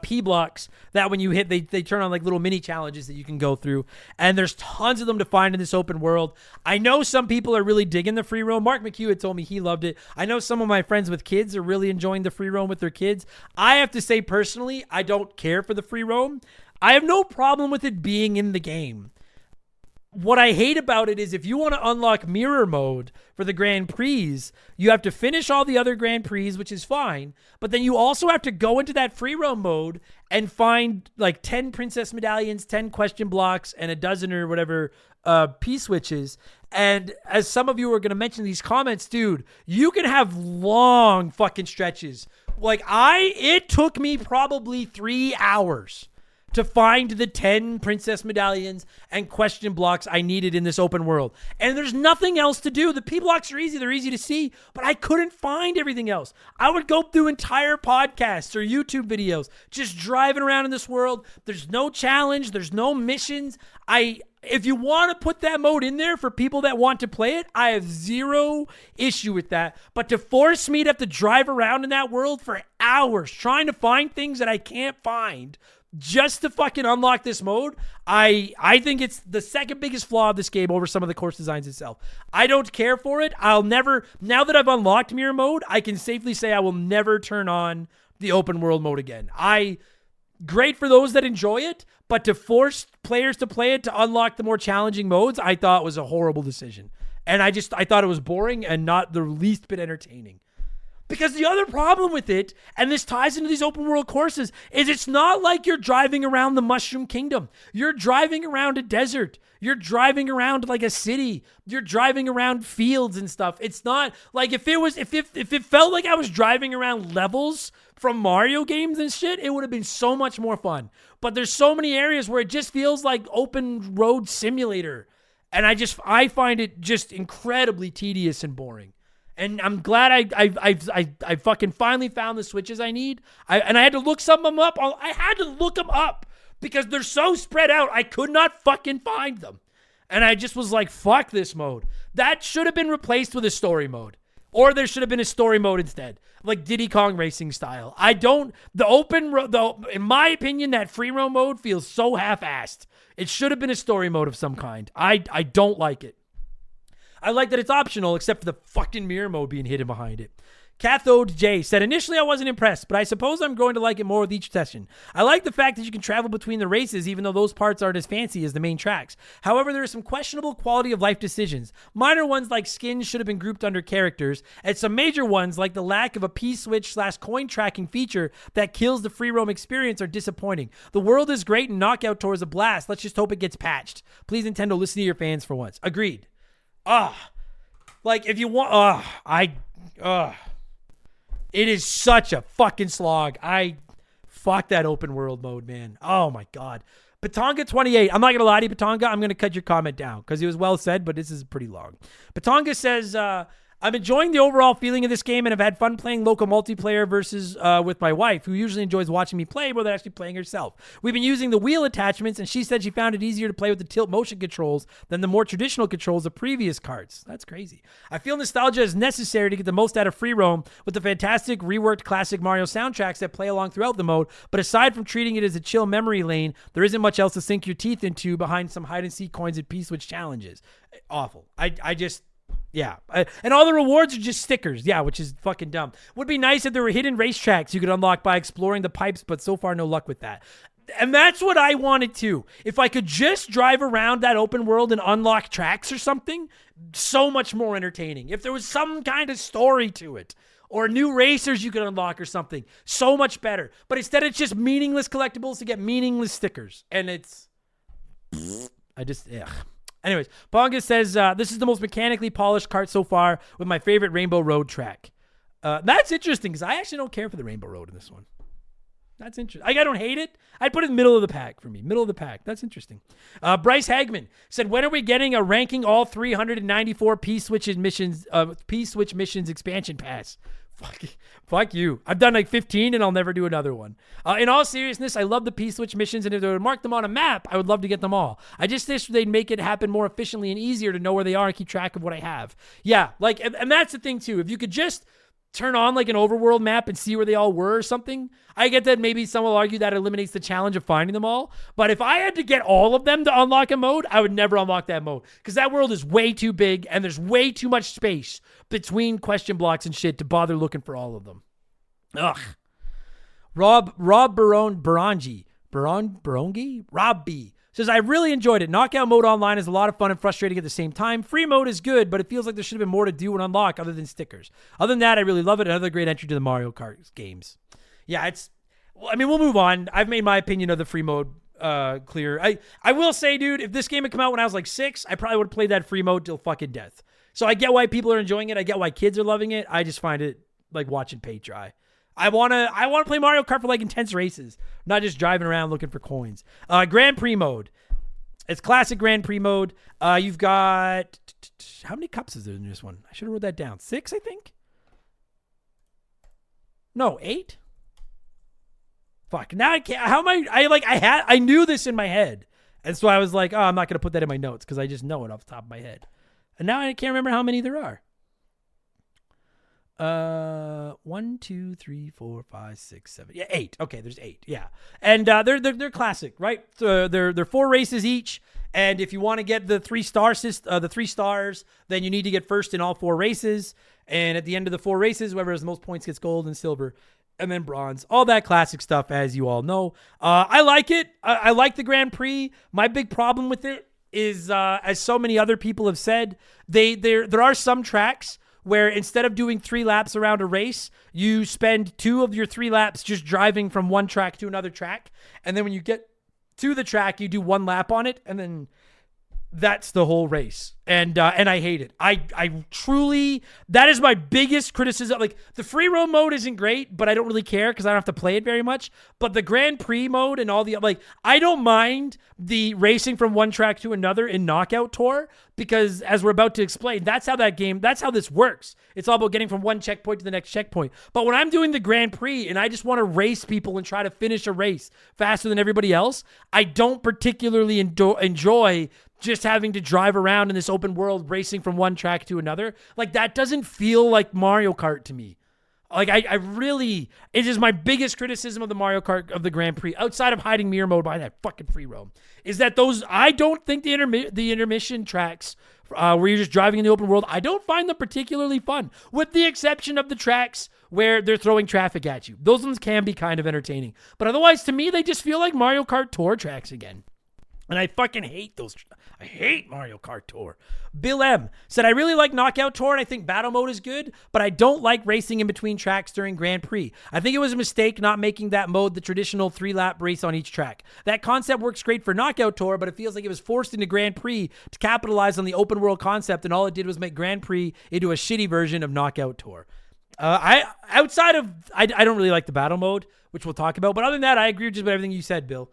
P blocks that when you hit, they turn on like little mini challenges that you can go through. And there's tons of them to find in this open world. I know some people are really digging the free roam. Mark McHugh had told me he loved it. I know some of my friends with kids are really enjoying the free roam with their kids. I have to say personally, I don't care for the free roam. I have no problem with it being in the game. What I hate about it is if you want to unlock mirror mode for the Grand Prix, you have to finish all the other Grand Prix, which is fine, but then you also have to go into that free roam mode and find like 10 princess medallions, 10 question blocks, and a dozen or whatever P-switches. And as some of you are going to mention in these comments, dude, you can have long fucking stretches. Like it took me probably 3 hours to find the 10 princess medallions and question blocks I needed in this open world. And there's nothing else to do. The P blocks are easy. They're easy to see, but I couldn't find everything else. I would go through entire podcasts or YouTube videos just driving around in this world. There's no challenge. There's no missions. If you want to put that mode in there for people that want to play it, I have zero issue with that. But to force me to have to drive around in that world for hours trying to find things that I can't find, just to fucking unlock this mode, I think it's the second biggest flaw of this game over some of the course designs itself. I don't care for it. I'll never, now that I've unlocked mirror mode, I can safely say I will never turn on the open world mode again. Great for those that enjoy it, but to force players to play it to unlock the more challenging modes, I thought was a horrible decision. And I thought it was boring and not the least bit entertaining. Because the other problem with it, and this ties into these open world courses, is it's not like you're driving around the Mushroom Kingdom. You're driving around a desert. You're driving around like a city. You're driving around fields and stuff. It's not like if it felt like I was driving around levels from Mario games and shit, it would have been so much more fun. But there's so many areas where it just feels like open road simulator. And I find it just incredibly tedious and boring. And I'm glad I fucking finally found the switches I need. I had to look some of them up. I had to look them up because they're so spread out. I could not fucking find them. And I just was like, fuck this mode. That should have been replaced with a story mode. Or there should have been a story mode instead. Like Diddy Kong Racing style. In my opinion, that free roam mode feels so half-assed. It should have been a story mode of some kind. I don't like it. I like that it's optional, except for the fucking mirror mode being hidden behind it. Cathode J said, initially I wasn't impressed, but I suppose I'm going to like it more with each session. I like the fact that you can travel between the races, even though those parts aren't as fancy as the main tracks. However, there are some questionable quality of life decisions. Minor ones like skins should have been grouped under characters, and some major ones like the lack of a P-switch / coin tracking feature that kills the free roam experience are disappointing. The world is great and Knockout Tour is a blast. Let's just hope it gets patched. Please, Nintendo, listen to your fans for once. Agreed. Like if you want, it is such a fucking slog. Fuck that open world mode, man. Oh my God. Patonga 28. I'm not going to lie to you, Patonga. I'm going to cut your comment down because it was well said, but this is pretty long. Patonga says, I'm enjoying the overall feeling of this game and have had fun playing local multiplayer versus with my wife, who usually enjoys watching me play more than actually playing herself. We've been using the wheel attachments, and she said she found it easier to play with the tilt motion controls than the more traditional controls of previous carts. That's crazy. I feel nostalgia is necessary to get the most out of free roam with the fantastic reworked classic Mario soundtracks that play along throughout the mode, but aside from treating it as a chill memory lane, there isn't much else to sink your teeth into behind some hide-and-seek coins and P-switch challenges. Awful. Yeah. And all the rewards are just stickers. Yeah, which is fucking dumb. Would be nice if there were hidden racetracks you could unlock by exploring the pipes, but so far no luck with that. And that's what I wanted too. If I could just drive around that open world and unlock tracks or something, so much more entertaining. If there was some kind of story to it or new racers you could unlock or something, so much better. But instead it's just meaningless collectibles to get meaningless stickers. And it's... Anyways, Ponga says, this is the most mechanically polished kart so far with my favorite Rainbow Road track. That's interesting because I actually don't care for the Rainbow Road in this one. That's interesting. I don't hate it. I'd put it in the middle of the pack for me. Middle of the pack. That's interesting. Bryce Hagman said, when are we getting a ranking all 394 P-switch missions expansion pass? Fuck you. I've done like 15 and I'll never do another one. In all seriousness, I love the P-switch missions, and if they would mark them on a map, I would love to get them all. I just wish they'd make it happen more efficiently and easier to know where they are and keep track of what I have. Yeah, like, and that's the thing too. If you could just turn on like an overworld map and see where they all were or something, I get that maybe some will argue that eliminates the challenge of finding them all. But if I had to get all of them to unlock a mode, I would never unlock that mode because that world is way too big and there's way too much space between question blocks and shit to bother looking for all of them. Ugh. Rob B says, I really enjoyed it. Knockout mode online is a lot of fun and frustrating at the same time. Free mode is good, but it feels like there should have been more to do and unlock other than stickers. Other than that, I really love it. Another great entry to the Mario Kart games. Yeah, we'll move on. I've made my opinion of the free mode clear. I will say, dude, if this game had come out when I was like 6, I probably would have played that free mode till fucking death. So I get why people are enjoying it. I get why kids are loving it. I just find it like watching paint dry. I wanna play Mario Kart for like intense races, not just driving around looking for coins. Grand Prix mode. It's classic Grand Prix mode. You've got how many cups is there in this one? I should have wrote that down. 6, I think. No, 8. Fuck. Now I can't. How am I knew this in my head, and so I was like, oh, I'm not gonna put that in my notes because I just know it off the top of my head, and now I can't remember how many there are. 1, 2, 3, 4, 5, 6, 7. Yeah, 8. Okay, there's 8. Yeah, and they're classic, right? They're 4 races each, and if you want to get the 3 stars, then you need to get first in all 4 races. And at the end of the 4 races, whoever has the most points gets gold and silver, and then bronze. All that classic stuff, as you all know. I like it. I like the Grand Prix. My big problem with it is, as so many other people have said, there are some tracks where instead of doing 3 laps around a race, you spend 2 of your 3 laps just driving from one track to another track. And then when you get to the track, you do 1 lap on it, and then that's the whole race. And I hate it. I truly, that is my biggest criticism. Like, the free roam mode isn't great, but I don't really care because I don't have to play it very much. But the Grand Prix mode and all the, like, I don't mind the racing from one track to another in Knockout Tour, because as we're about to explain, that's how this works. It's all about getting from one checkpoint to the next checkpoint. But when I'm doing the Grand Prix and I just want to race people and try to finish a race faster than everybody else, I don't particularly enjoy just having to drive around in this open world racing from one track to another. Like, that doesn't feel like Mario Kart to me. Like, I really, it is my biggest criticism of the Mario Kart of the Grand Prix, outside of hiding mirror mode by that fucking free roam, is that I don't think the intermission tracks where you're just driving in the open world, I don't find them particularly fun, with the exception of the tracks where they're throwing traffic at you. Those ones can be kind of entertaining. But otherwise, to me, they just feel like Mario Kart Tour tracks again. And I fucking hate those. I hate Mario Kart Tour. Bill M said, I really like Knockout Tour and I think battle mode is good, but I don't like racing in between tracks during Grand Prix. I think it was a mistake not making that mode the traditional 3-lap race on each track. That concept works great for Knockout Tour, but it feels like it was forced into Grand Prix to capitalize on the open world concept, and all it did was make Grand Prix into a shitty version of Knockout Tour. I don't really like the battle mode, which we'll talk about, but other than that, I agree with just about everything you said, Bill.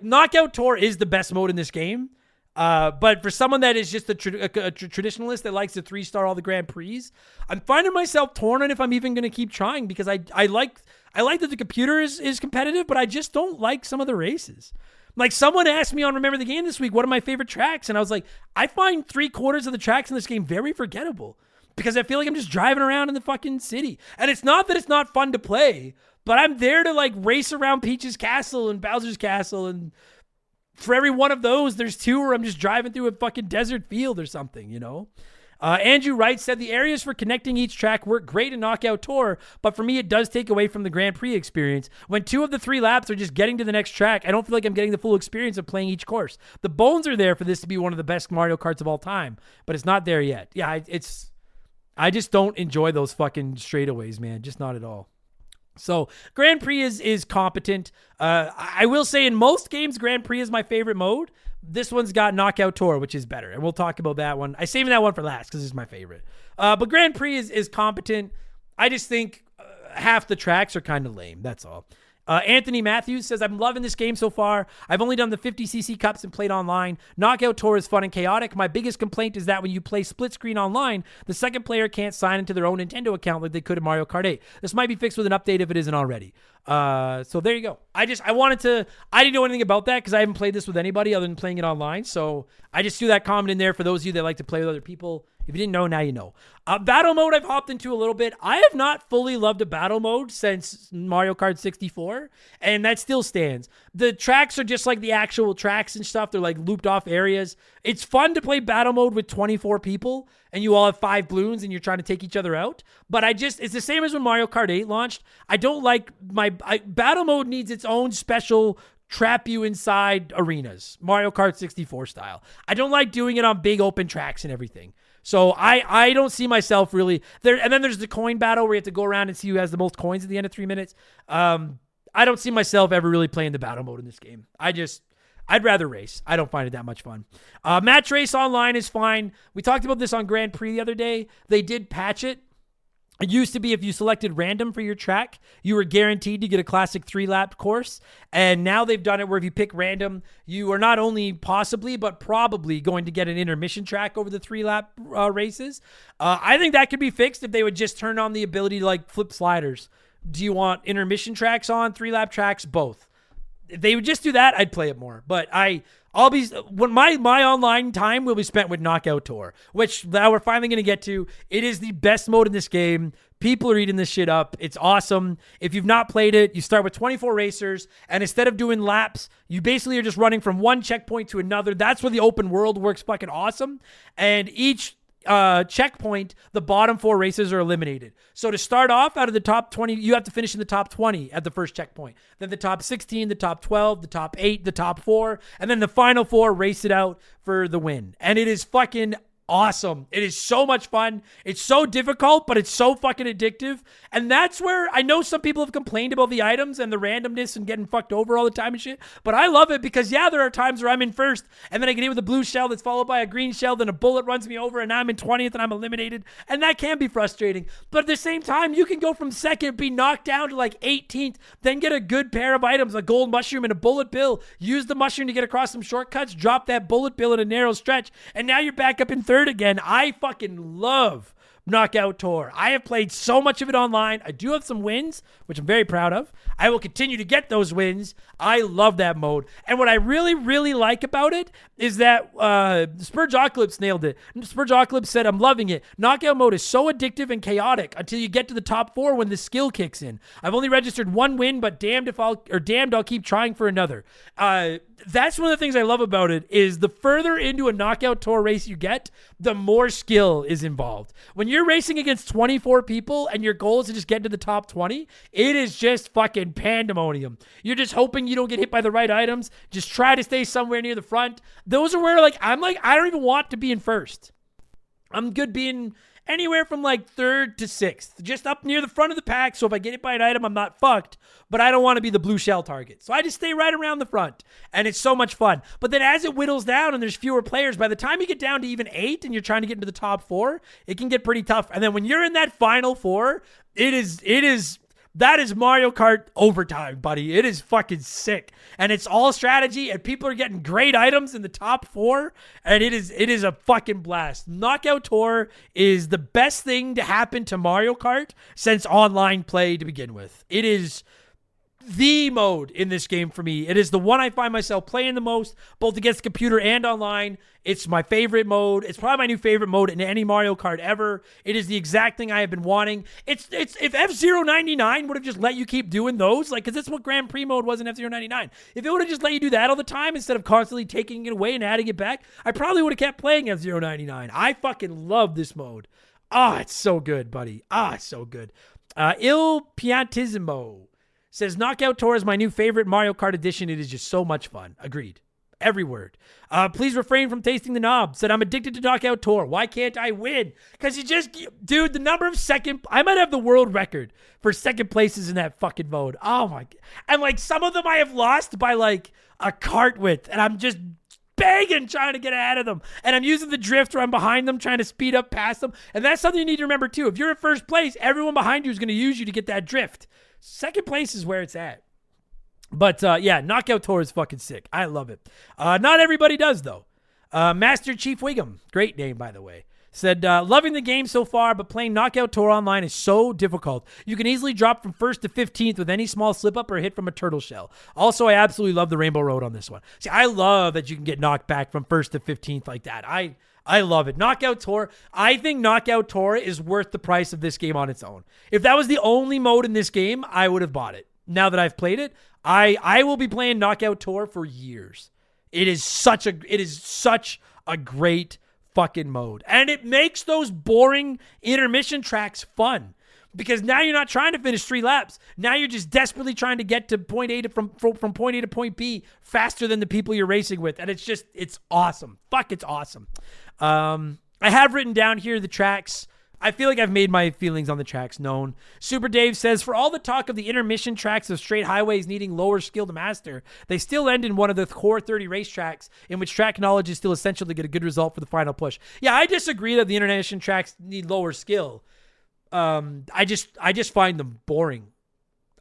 Knockout Tour is the best mode in this game. But for someone that is just a traditionalist that likes to 3-star all the Grand Prix, I'm finding myself torn on if I'm even going to keep trying, because I like that the computer is competitive, but I just don't like some of the races. Like, someone asked me on Remember the Game this week, what are my favorite tracks? And I was like, I find 3/4 of the tracks in this game very forgettable, because I feel like I'm just driving around in the fucking city. And it's not that it's not fun to play, but I'm there to, like, race around Peach's Castle and Bowser's Castle, and for every one of those, there's 2 where I'm just driving through a fucking desert field or something, you know? Andrew Wright said, the areas for connecting each track work great in Knockout Tour, but for me, it does take away from the Grand Prix experience. When 2 of the 3 laps are just getting to the next track, I don't feel like I'm getting the full experience of playing each course. The bones are there for this to be one of the best Mario Karts of all time, but it's not there yet. Yeah, I just don't enjoy those fucking straightaways, man. Just not at all. So Grand Prix is competent. I will say in most games, Grand Prix is my favorite mode. This one's got Knockout Tour, which is better. And we'll talk about that one. I saved that one for last because it's my favorite. But Grand Prix is competent. I just think half the tracks are kind of lame. That's all. Anthony Matthews says, I'm loving this game so far. I've only done the 50cc cups and played online. Knockout Tour is fun and chaotic. My biggest complaint is that when you play split screen online, the second player can't sign into their own Nintendo account like they could in Mario Kart 8. This might be fixed with an update if it isn't already. So there you go. I didn't know anything about that because I haven't played this with anybody other than playing it online. So I just threw that comment in there for those of you that like to play with other people. If you didn't know, now you know. Battle mode I've hopped into a little bit. I have not fully loved a battle mode since Mario Kart 64, and that still stands. The tracks are just like the actual tracks and stuff. They're like looped off areas. It's fun to play battle mode with 24 people, and you all have 5 balloons, and you're trying to take each other out. But it's the same as when Mario Kart 8 launched. I don't like battle mode needs its own special trap you inside arenas, Mario Kart 64 style. I don't like doing it on big open tracks and everything. So I don't see myself really there. And then there's the coin battle where you have to go around and see who has the most coins at the end of 3 minutes. I don't see myself ever really playing the battle mode in this game. I'd rather race. I don't find it that much fun. Match race online is fine. We talked about this on Grand Prix the other day. They did patch it. It used to be if you selected random for your track, you were guaranteed to get a classic 3-lap course. And now they've done it where if you pick random, you are not only possibly, but probably going to get an intermission track over the 3-lap races. I think that could be fixed if they would just turn on the ability to like flip sliders. Do you want intermission tracks on, 3-lap tracks? Both. If they would just do that, I'd play it more. But I I'll be when my online time will be spent with Knockout Tour, which now we're finally going to get to. It is the best mode in this game. People are eating this shit up. It's awesome. If you've not played it, you start with 24 racers, and instead of doing laps, you basically are just running from one checkpoint to another. That's where the open world works fucking awesome. And each checkpoint, the bottom 4 races are eliminated. So to start off out of the top 20, you have to finish in the top 20 at the first checkpoint. Then the top 16, the top 12, the top 8, the top 4, and then the final 4 race it out for the win. And it is fucking awesome. It is so much fun. It's so difficult, but it's so fucking addictive. And that's where I know some people have complained about the items and the randomness and getting fucked over all the time and shit. But I love it because, yeah, there are times where I'm in first and then I get hit with a blue shell that's followed by a green shell, then a bullet runs me over and now I'm in 20th and I'm eliminated. And that can be frustrating. But at the same time, you can go from second, be knocked down to like 18th, then get a good pair of items, a gold mushroom and a bullet bill. Use the mushroom to get across some shortcuts, drop that bullet bill in a narrow stretch, and now you're back up in third again. I fucking love Knockout Tour. I have played so much of it online. I do have some wins, which I'm very proud of. I will continue to get those wins. I love that mode. And what I really, really like about it is that Spurgeocalypse nailed it. Spurgeocalypse said, I'm loving it. Knockout mode is so addictive and chaotic until you get to the top 4 when the skill kicks in. I've only registered 1 win, but damned I'll keep trying for another. That's one of the things I love about it is the further into a Knockout Tour race you get, the more skill is involved. When you're racing against 24 people and your goal is to just get to the top 20, it is just fucking pandemonium. You're just hoping you don't get hit by the right items. Just try to stay somewhere near the front. Those are where I don't even want to be in first. I'm good being anywhere from like 3rd to 6th, just up near the front of the pack. So if I get hit by an item, I'm not fucked, but I don't want to be the blue shell target. So I just stay right around the front and it's so much fun. But then as it whittles down and there's fewer players, by the time you get down to even 8 and you're trying to get into the top 4, it can get pretty tough. And then when you're in that final 4, that is Mario Kart overtime, buddy. It is fucking sick. And it's all strategy, and people are getting great items in the top 4, and it is a fucking blast. Knockout Tour is the best thing to happen to Mario Kart since online play to begin with. It is the mode in this game for me. It is the one I find myself playing the most, both against the computer and online. It's my favorite mode. It's probably my new favorite mode in any Mario Kart ever. It is the exact thing I have been wanting. It's if F-Zero 99 would have just let you keep doing those, like, because that's what Grand Prix mode was in F-Zero 99. If it would have just let you do that all the time instead of constantly taking it away and adding it back, I probably would have kept playing F-Zero 99. I fucking love this mode. It's so good, buddy. It's so good. Il Piantissimo says, Knockout Tour is my new favorite Mario Kart edition. It is just so much fun. Agreed. Every word. Please refrain from tasting the knob. Said, I'm addicted to Knockout Tour. Why can't I win? Because dude, the number of I might have the world record for second places in that fucking mode. Oh my God. And like some of them I have lost by like a cart width. And I'm just begging trying to get ahead of them. And I'm using the drift where I'm behind them, trying to speed up past them. And that's something you need to remember too. If you're in first place, everyone behind you is going to use you to get that drift. Second place is where it's at. But yeah, Knockout Tour is fucking sick. I love it. Not everybody does, though. Master Chief Wiggum, great name, by the way, said, loving the game so far, but playing Knockout Tour online is so difficult. You can easily drop from 1st to 15th with any small slip-up or hit from a turtle shell. Also, I absolutely love the Rainbow Road on this one. See, I love that you can get knocked back from 1st to 15th like that. I love it. Knockout Tour. I think Knockout Tour is worth the price of this game on its own. If that was the only mode in this game, I would have bought it. Now that I've played it, I will be playing Knockout Tour for years. It is such a great fucking mode. And it makes those boring intermission tracks fun. Because now you're not trying to finish 3 laps. Now you're just desperately trying to get to point A from point A to point B faster than the people you're racing with. And it's awesome. Fuck, it's awesome. I have written down here the tracks. I feel like I've made my feelings on the tracks known. Super Dave says, for all the talk of the intermission tracks of straight highways needing lower skill to master, they still end in one of the core 30 racetracks in which track knowledge is still essential to get a good result for the final push. Yeah, I disagree that the intermission tracks need lower skill. I just find them boring.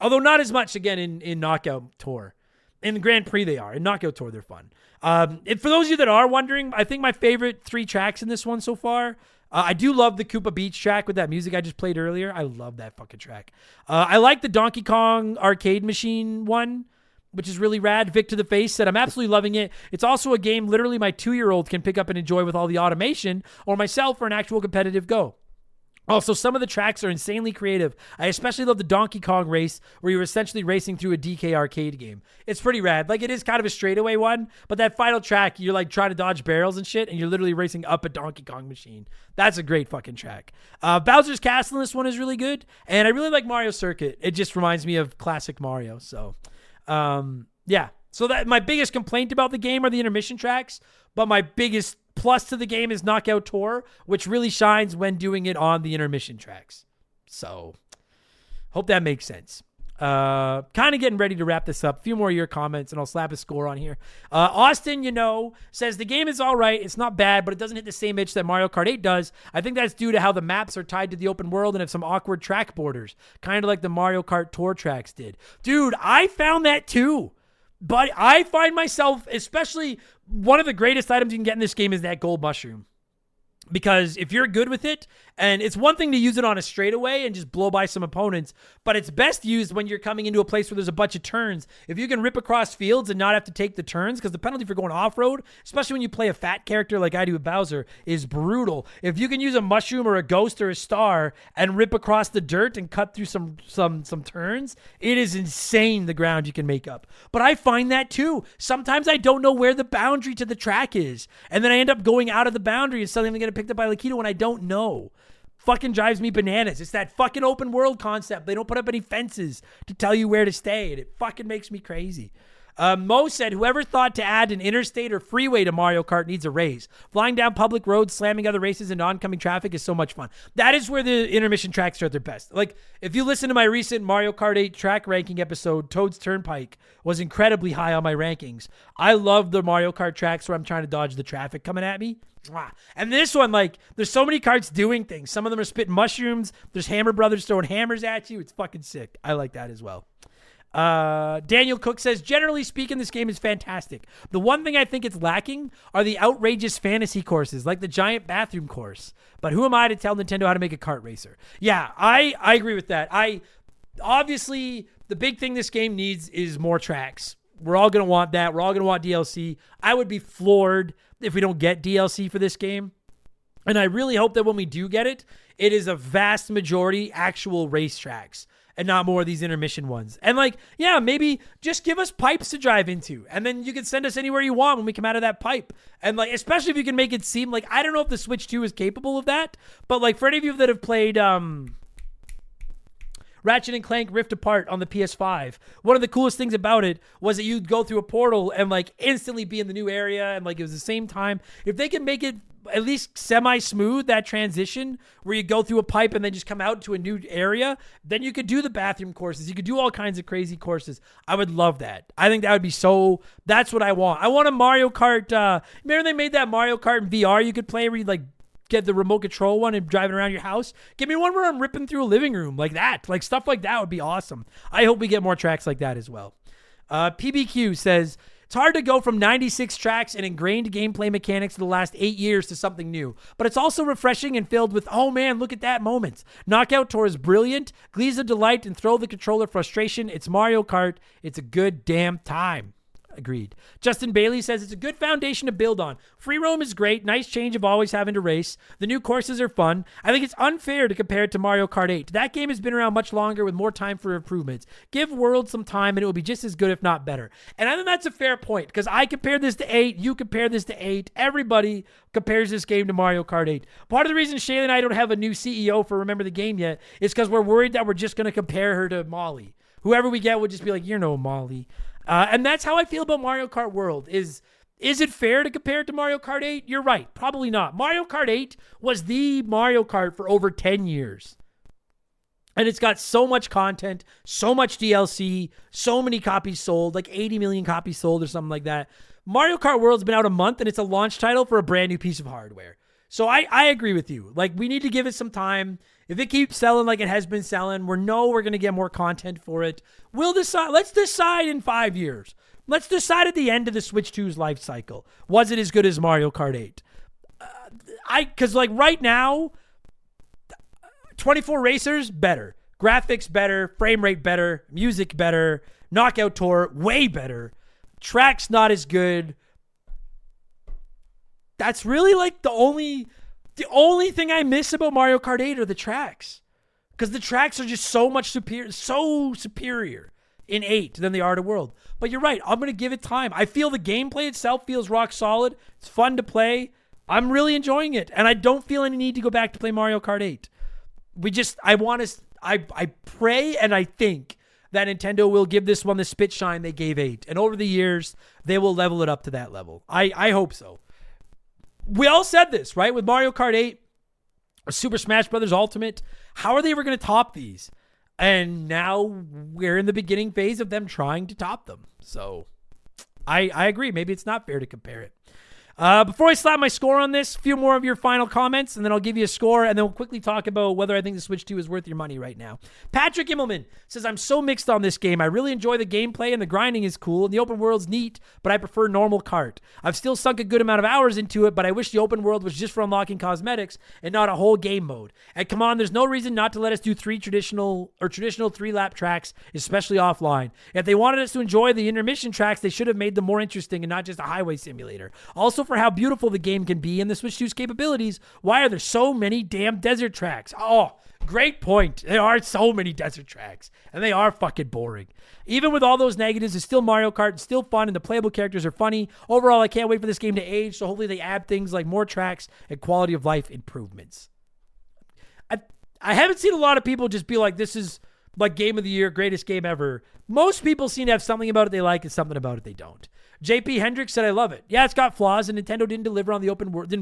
Although not as much, again, in Knockout Tour. In the Grand Prix they are. In Knockout Tour they're fun. And for those of you that are wondering, I think my favorite 3 tracks in this one so far, I do love the Koopa Beach track with that music I just played earlier. I love that fucking track. I like the Donkey Kong arcade machine one. which is really rad. Vic to the Face said, I'm absolutely loving it. It's also a game literally my 2-year-old can pick up and enjoy with all the automation, or myself for an actual competitive go. Also, some of the tracks are insanely creative. I especially love the Donkey Kong race where you're essentially racing through a DK arcade game. It's pretty rad. Like, it is kind of a straightaway one, but that final track, you're like trying to dodge barrels and shit, and you're literally racing up a Donkey Kong machine. That's a great fucking track. Bowser's Castle in this one is really good, and I really like Mario Circuit. It just reminds me of classic Mario. So, yeah. So that my biggest complaint about the game are the intermission tracks, but my biggest plus to the game is Knockout Tour, which really shines when doing it on the intermission tracks. So, hope that makes sense. Kind of getting ready to wrap this up. A few more of your comments, and I'll slap a score on here. Austin, says the game is all right. It's not bad, but it doesn't hit the same itch that Mario Kart 8 does. I think that's due to how the maps are tied to the open world and have some awkward track borders, kind of like the Mario Kart Tour tracks did. Dude, I found that too. But I find myself, especially one of the greatest items you can get in this game is that gold mushroom. Because if you're good with it, and it's one thing to use it on a straightaway and just blow by some opponents, but it's best used when you're coming into a place where there's a bunch of turns. If you can rip across fields and not have to take the turns, because the penalty for going off-road, especially when you play a fat character like I do with Bowser, is brutal. If you can use a mushroom or a ghost or a star and rip across the dirt and cut through some turns, it is insane the ground you can make up. But I find that too. Sometimes I don't know where the boundary to the track is, and then I end up going out of the boundary and suddenly I'm going to picked up by Lakitu when I don't know. Fucking drives me bananas. It's that fucking open world concept. They don't put up any fences to tell you where to stay, and it fucking makes me crazy. Mo said, whoever thought to add an interstate or freeway to Mario Kart needs a raise. Flying down public roads, slamming other races into oncoming traffic is so much fun. That is where the intermission tracks are at their best. Like, if you listen to my recent Mario Kart 8 track ranking episode, Toad's Turnpike was incredibly high on my rankings. I love the Mario Kart tracks where I'm trying to dodge the traffic coming at me. And this one, like, there's so many carts doing things. Some of them are spitting mushrooms. There's Hammer Brothers throwing hammers at you. It's fucking sick. I like that as well. Daniel Cook says, generally speaking, this game is fantastic. The one thing I think it's lacking are the outrageous fantasy courses, like the giant bathroom course. But who am I to tell Nintendo how to make a kart racer? Yeah, I agree with that. Obviously, the big thing this game needs is more tracks. We're all going to want that. We're all going to want DLC. I would be floored if we don't get DLC for this game. And I really hope that when we do get it, it is a vast majority actual racetracks and not more of these intermission ones. And like, yeah, maybe just give us pipes to drive into, and then you can send us anywhere you want when we come out of that pipe. And like, especially if you can make it seem like, I don't know if the Switch 2 is capable of that, but like for any of you that have played Ratchet and Clank Rift Apart on the PS5, one of the coolest things about it was that you'd go through a portal and like instantly be in the new area, and like it was the same time. If they can make it at least semi-smooth, that transition where you go through a pipe and then just come out to a new area, then you could do the bathroom courses. You could do all kinds of crazy courses. I would love that. I think that would be that's what I want. I want a Mario Kart. Remember they made that Mario Kart in VR you could play where you like get the remote control one and driving around your house? Give me one where I'm ripping through a living room like that. Like stuff like that would be awesome. I hope we get more tracks like that as well. PBQ says, it's hard to go from 96 tracks and ingrained gameplay mechanics of the last 8 years to something new, but it's also refreshing and filled with, oh man, look at that moments. Knockout Tour is brilliant, Glee's a delight, and throw the controller frustration. It's Mario Kart. It's a good damn time. Agreed. Justin Bailey says it's a good foundation to build on. Free roam is great. Nice change of always having to race. The new courses are fun. I think it's unfair to compare it to Mario Kart 8. That game has been around much longer with more time for improvements. Give World some time and it will be just as good, if not better. And I think that's a fair point because I compared this to 8. You compare this to 8. Everybody compares this game to Mario Kart 8. Part of the reason Shayla and I don't have a new CEO for Remember the Game yet is because we're worried that we're just going to compare her to Molly. Whoever we get will just be like, you're no Molly. And that's how I feel about Mario Kart World. Is it fair to compare it to Mario Kart 8? You're right. Probably not. Mario Kart 8 was the Mario Kart for over 10 years. And it's got so much content, so much DLC, so many copies sold, like 80 million copies sold or something like that. Mario Kart World's been out a month and it's a launch title for a brand new piece of hardware. So I agree with you. Like, we need to give it some time. If it keeps selling like it has been selling, we're going to get more content for it. We'll decide. Let's decide in 5 years. Let's decide at the end of the Switch 2's life cycle. Was it as good as Mario Kart 8? Because like right now, 24 racers, better. Graphics better. Frame rate better. Music better. Knockout Tour, way better. Tracks not as good. That's really like the only thing I miss about Mario Kart 8 are the tracks. Because the tracks are just so superior in 8 than they are to World. But you're right. I'm going to give it time. I feel the gameplay itself feels rock solid. It's fun to play. I'm really enjoying it. And I don't feel any need to go back to play Mario Kart 8. I pray and I think that Nintendo will give this one the spit shine they gave 8. And over the years, they will level it up to that level. I hope so. We all said this, right? With Mario Kart 8, or Super Smash Bros. Ultimate, how are they ever going to top these? And now we're in the beginning phase of them trying to top them. So I agree. Maybe it's not fair to compare it. Before I slap my score on this, a few more of your final comments, and then I'll give you a score, and then we'll quickly talk about whether I think the Switch 2 is worth your money right now. Patrick Immelman says, I'm so mixed on this game. I really enjoy the gameplay, and the grinding is cool, and the open world's neat, but I prefer normal kart. I've still sunk a good amount of hours into it, but I wish the open world was just for unlocking cosmetics and not a whole game mode. And come on, there's no reason not to let us do traditional 3-lap tracks, especially offline. If they wanted us to enjoy the intermission tracks, they should have made them more interesting and not just a highway simulator. Also, for how beautiful the game can be and the Switch 2's capabilities, why are there so many damn desert tracks? Oh, great point. There are so many desert tracks, and they are fucking boring. Even with all those negatives, it's still Mario Kart, it's still fun, and the playable characters are funny. Overall, I can't wait for this game to age, so hopefully they add things like more tracks and quality of life improvements. I haven't seen a lot of people just be like, this is like game of the year, greatest game ever. Most people seem to have something about it they like and something about it they don't. JP Hendricks said, I love it. Yeah, it's got flaws, and Nintendo didn't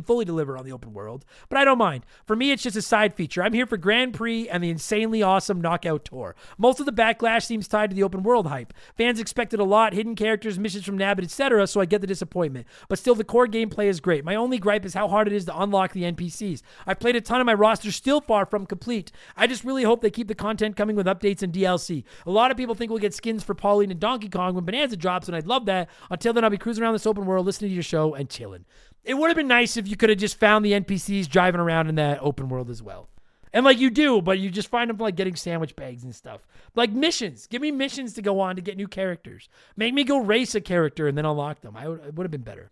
fully deliver on the open world, but I don't mind. For me, it's just a side feature. I'm here for Grand Prix and the insanely awesome Knockout Tour. Most of the backlash seems tied to the open world hype. Fans expected a lot, hidden characters, missions from Nabbit, etc., so I get the disappointment. But still, the core gameplay is great. My only gripe is how hard it is to unlock the NPCs. I've played a ton of my roster, still far from complete. I just really hope they keep the content coming with updates and DLC. A lot of people think we'll get skins for Pauline and Donkey Kong when Bonanza drops, and I'd love that. Until then, I'll be cruising around this open world, listening to your show, and chilling. It would have been nice if you could have just found the NPCs driving around in that open world as well. And like you do, but you just find them like getting sandwich bags and stuff. Like missions. Give me missions to go on to get new characters. Make me go race a character and then unlock them. It would have been better.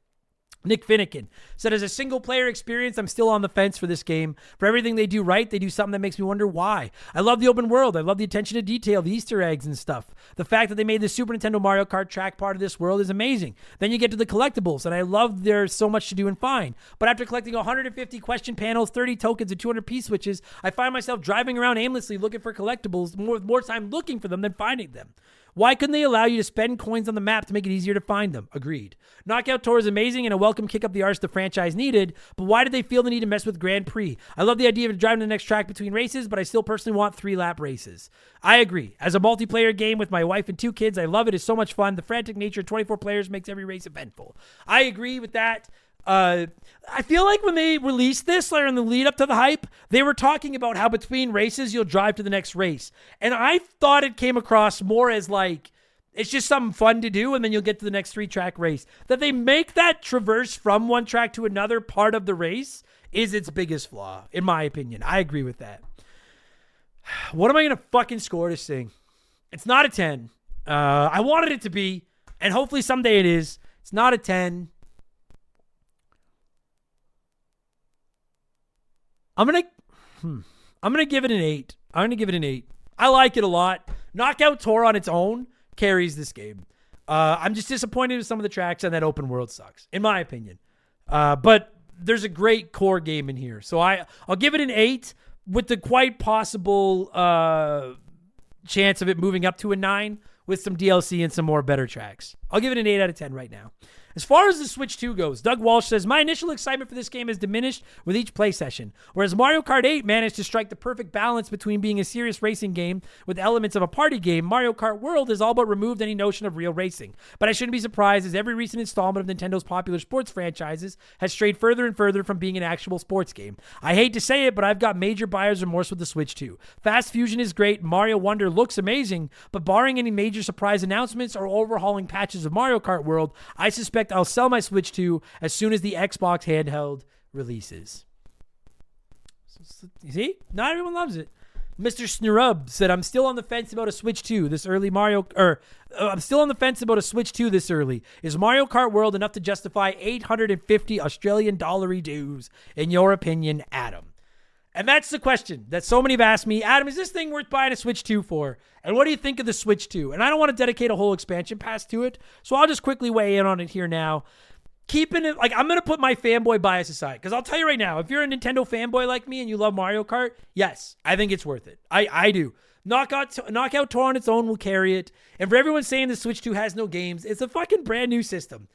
Nick Finnegan said, as a single player experience, I'm still on the fence for this game. For everything they do right, they do something that makes me wonder why. I love the open world. I love the attention to detail, the Easter eggs and stuff. The fact that they made the Super Nintendo Mario Kart track part of this world is amazing. Then you get to the collectibles, and I love there's so much to do and find. But after collecting 150 question panels, 30 tokens, and 200 P-switches, I find myself driving around aimlessly looking for collectibles, more time looking for them than finding them. Why couldn't they allow you to spend coins on the map to make it easier to find them? Agreed. Knockout Tour is amazing and a welcome kick up the arse the franchise needed, but why did they feel the need to mess with Grand Prix? I love the idea of driving the next track between races, but I still personally want 3-lap races. I agree. As a multiplayer game with my wife and 2 kids, I love it. It's so much fun. The frantic nature of 24 players makes every race eventful. I agree with that. I feel like when they released this, or in the lead up to the hype, they were talking about how between races, you'll drive to the next race. And I thought it came across more as like, it's just something fun to do, and then you'll get to the next 3-track race. That they make that traverse from one track to another part of the race is its biggest flaw, in my opinion. I agree with that. What am I going to fucking score this thing? It's not a 10. I wanted it to be, and hopefully someday it is. It's not a 10. I'm gonna give it an 8. I'm gonna give it an 8. I like it a lot. Knockout Tour on its own carries this game. I'm just disappointed with some of the tracks, and that open world sucks, in my opinion. But there's a great core game in here, so I'll give it an 8 with the quite possible chance of it moving up to a 9 with some DLC and some more better tracks. I'll give it an 8 out of 10 right now. As far as the Switch 2 goes, Doug Walsh says, my initial excitement for this game has diminished with each play session, whereas Mario Kart 8 managed to strike the perfect balance between being a serious racing game with elements of a party game. Mario Kart World has all but removed any notion of real racing. But I shouldn't be surprised, as every recent installment of Nintendo's popular sports franchises has strayed further and further from being an actual sports game. I hate to say it, but I've got major buyer's remorse with the Switch 2. Fast Fusion is great, Mario Wonder looks amazing, but barring any major surprise announcements or overhauling patches of Mario Kart World, I suspect I'll sell my Switch 2 as soon as the Xbox handheld releases. You see? Not everyone loves it. Mr. Snurub said, I'm still on the fence about a Switch 2 this early. I'm still on the fence about a Switch 2 this early. Is Mario Kart World enough to justify 850 Australian dollary dues, in your opinion, Adam? And that's the question that so many have asked me. Adam, is this thing worth buying a Switch 2 for? And what do you think of the Switch 2? And I don't want to dedicate a whole expansion pass to it, so I'll just quickly weigh in on it here now. Keeping it, like, I'm going to put my fanboy bias aside, because I'll tell you right now, if you're a Nintendo fanboy like me and you love Mario Kart, yes, I think it's worth it. I do. Knockout Tour on its own will carry it. And for everyone saying the Switch 2 has no games, it's a fucking brand new system.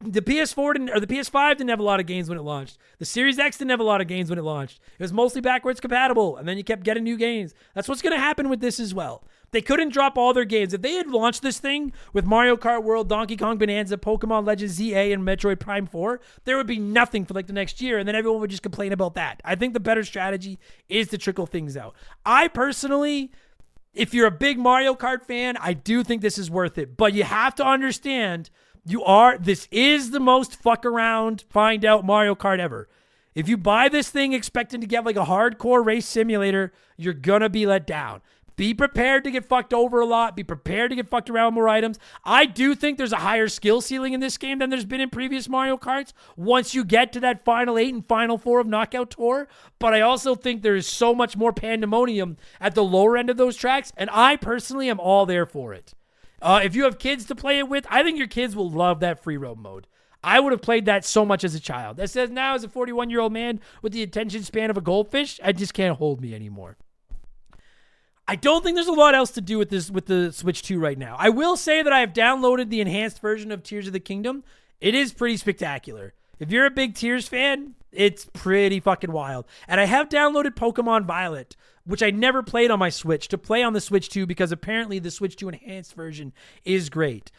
The PS4 or the PS5 didn't have a lot of games when it launched. The Series X didn't have a lot of games when it launched. It was mostly backwards compatible, and then you kept getting new games. That's what's going to happen with this as well. They couldn't drop all their games. If they had launched this thing with Mario Kart World, Donkey Kong Bonanza, Pokemon Legends ZA, and Metroid Prime 4, there would be nothing for like the next year, and then everyone would just complain about that. I think the better strategy is to trickle things out. I personally, if you're a big Mario Kart fan, I do think this is worth it. But you have to understand, this is the most fuck around, find out Mario Kart ever. If you buy this thing expecting to get like a hardcore race simulator, you're gonna be let down. Be prepared to get fucked over a lot. Be prepared to get fucked around with more items. I do think there's a higher skill ceiling in this game than there's been in previous Mario Karts once you get to that Final 8 and Final 4 of Knockout Tour. But I also think there's so much more pandemonium at the lower end of those tracks, and I personally am all there for it. If you have kids to play it with, I think your kids will love that free roam mode. I would have played that so much as a child. That says now as a 41-year-old man with the attention span of a goldfish, I just can't hold me anymore. I don't think there's a lot else to do with the Switch 2 right now. I will say that I have downloaded the enhanced version of Tears of the Kingdom. It is pretty spectacular. If you're a big Tears fan, it's pretty fucking wild. And I have downloaded Pokemon Violet, which I never played on my Switch, to play on the Switch 2 because apparently the Switch 2 enhanced version is great.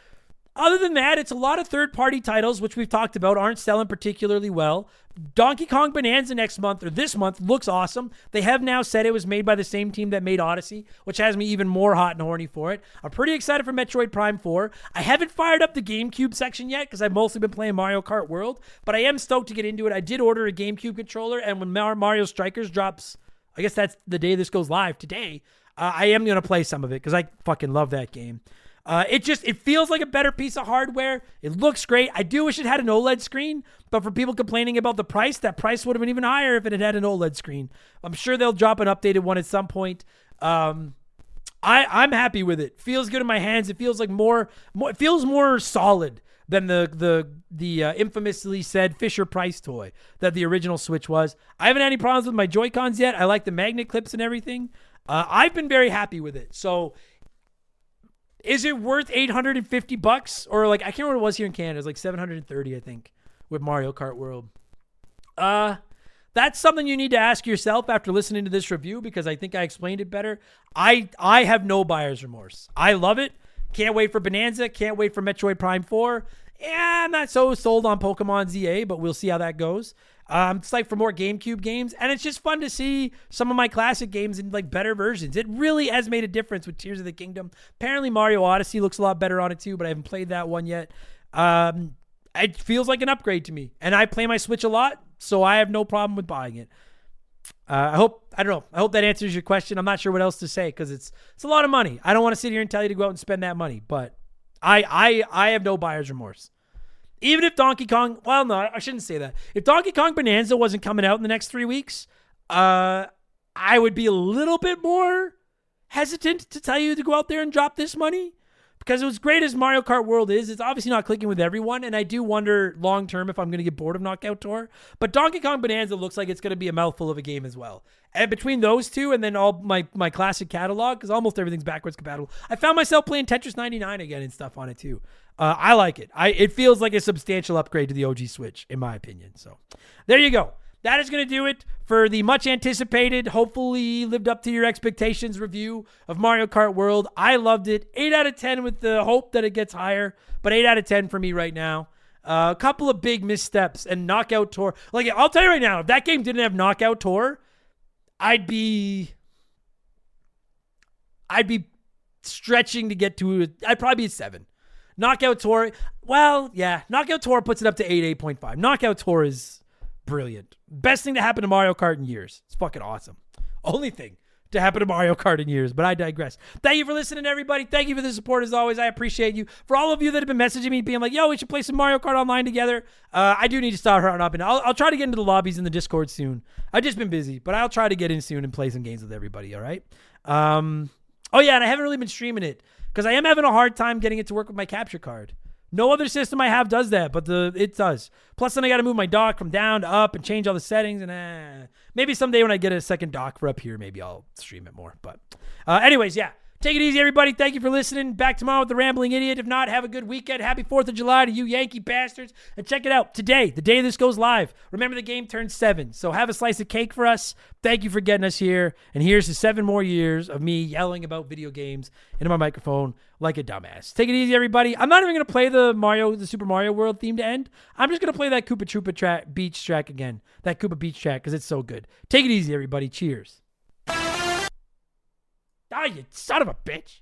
Other than that, it's a lot of third-party titles, which we've talked about, aren't selling particularly well. Donkey Kong Bonanza this month, looks awesome. They have now said it was made by the same team that made Odyssey, which has me even more hot and horny for it. I'm pretty excited for Metroid Prime 4. I haven't fired up the GameCube section yet because I've mostly been playing Mario Kart World, but I am stoked to get into it. I did order a GameCube controller, and when Mario Strikers drops, I guess that's the day this goes live, today, I am going to play some of it because I fucking love that game. It feels like a better piece of hardware. It looks great. I do wish it had an OLED screen, but for people complaining about the price, that price would have been even higher if it had an OLED screen. I'm sure they'll drop an updated one at some point. I'm happy with it. Feels good in my hands. It feels like it feels more solid than the infamously said Fisher-Price toy that the original Switch was. I haven't had any problems with my Joy-Cons yet. I like the magnet clips and everything. I've been very happy with it. So, is it worth $850? Or like, I can't remember what it was here in Canada. It was like $730, I think, with Mario Kart World. That's something you need to ask yourself after listening to this review, because I think I explained it better. I have no buyer's remorse. I love it. Can't wait for Bonanza. Can't wait for Metroid Prime 4. Yeah, I'm not so sold on Pokemon ZA, but we'll see how that goes. It's like for more GameCube games, and it's just fun to see some of my classic games in like better versions. It really has made a difference with Tears of the Kingdom. Apparently Mario Odyssey looks a lot better on it too, but I haven't played that one yet. It feels like an upgrade to me, and I play my Switch a lot, so I have no problem with buying it. I hope that answers your question. I'm not sure what else to say because it's a lot of money. I don't want to sit here and tell you to go out and spend that money, but I have no buyer's remorse. Even if Donkey Kong, well, no, I shouldn't say that. If Donkey Kong Bonanza wasn't coming out in the next 3 weeks, I would be a little bit more hesitant to tell you to go out there and drop this money. Because as great as Mario Kart World is, it's obviously not clicking with everyone, and I do wonder long-term if I'm going to get bored of Knockout Tour. But Donkey Kong Bonanza looks like it's going to be a mouthful of a game as well. And between those two and then all my classic catalog, because almost everything's backwards compatible, I found myself playing Tetris 99 again and stuff on it too. I like it. It feels like a substantial upgrade to the OG Switch, in my opinion. So there you go. That is going to do it for the much anticipated, hopefully lived up to your expectations review of Mario Kart World. I loved it. 8 out of 10 with the hope that it gets higher, but 8 out of 10 for me right now. A couple of big missteps and Knockout Tour. Like, I'll tell you right now, if that game didn't have Knockout Tour, I'd be stretching to get to it. I'd probably be a 7. Knockout Tour, well, yeah, Knockout Tour puts it up to 8.5. Knockout Tour is brilliant. Best thing to happen to Mario Kart in years. It's fucking awesome. Only thing to happen to Mario Kart in years, but I digress. Thank you for listening, everybody. Thank you for the support as always. I appreciate you. For all of you that have been messaging me, being like, yo, we should play some Mario Kart online together. I do need to start running up, and I'll try to get into the lobbies in the Discord soon. I've just been busy, but I'll try to get in soon and play some games with everybody, all right? Oh, yeah, and I haven't really been streaming it because I am having a hard time getting it to work with my capture card. No other system I have does that, but it does. Plus, then I got to move my dock from down to up and change all the settings. And maybe someday when I get a second dock for up here, maybe I'll stream it more. But anyways, yeah. Take it easy, everybody. Thank you for listening. Back tomorrow with The Rambling Idiot. If not, have a good weekend. Happy 4th of July to you Yankee bastards. And check it out. Today, the day this goes live, remember the game turns 7. So have a slice of cake for us. Thank you for getting us here. And here's to 7 more years of me yelling about video games into my microphone like a dumbass. Take it easy, everybody. I'm not even going to play the Super Mario World theme to end. I'm just going to play that Koopa Troopa beach track again. That Koopa beach track because it's so good. Take it easy, everybody. Cheers. Ah, you son of a bitch.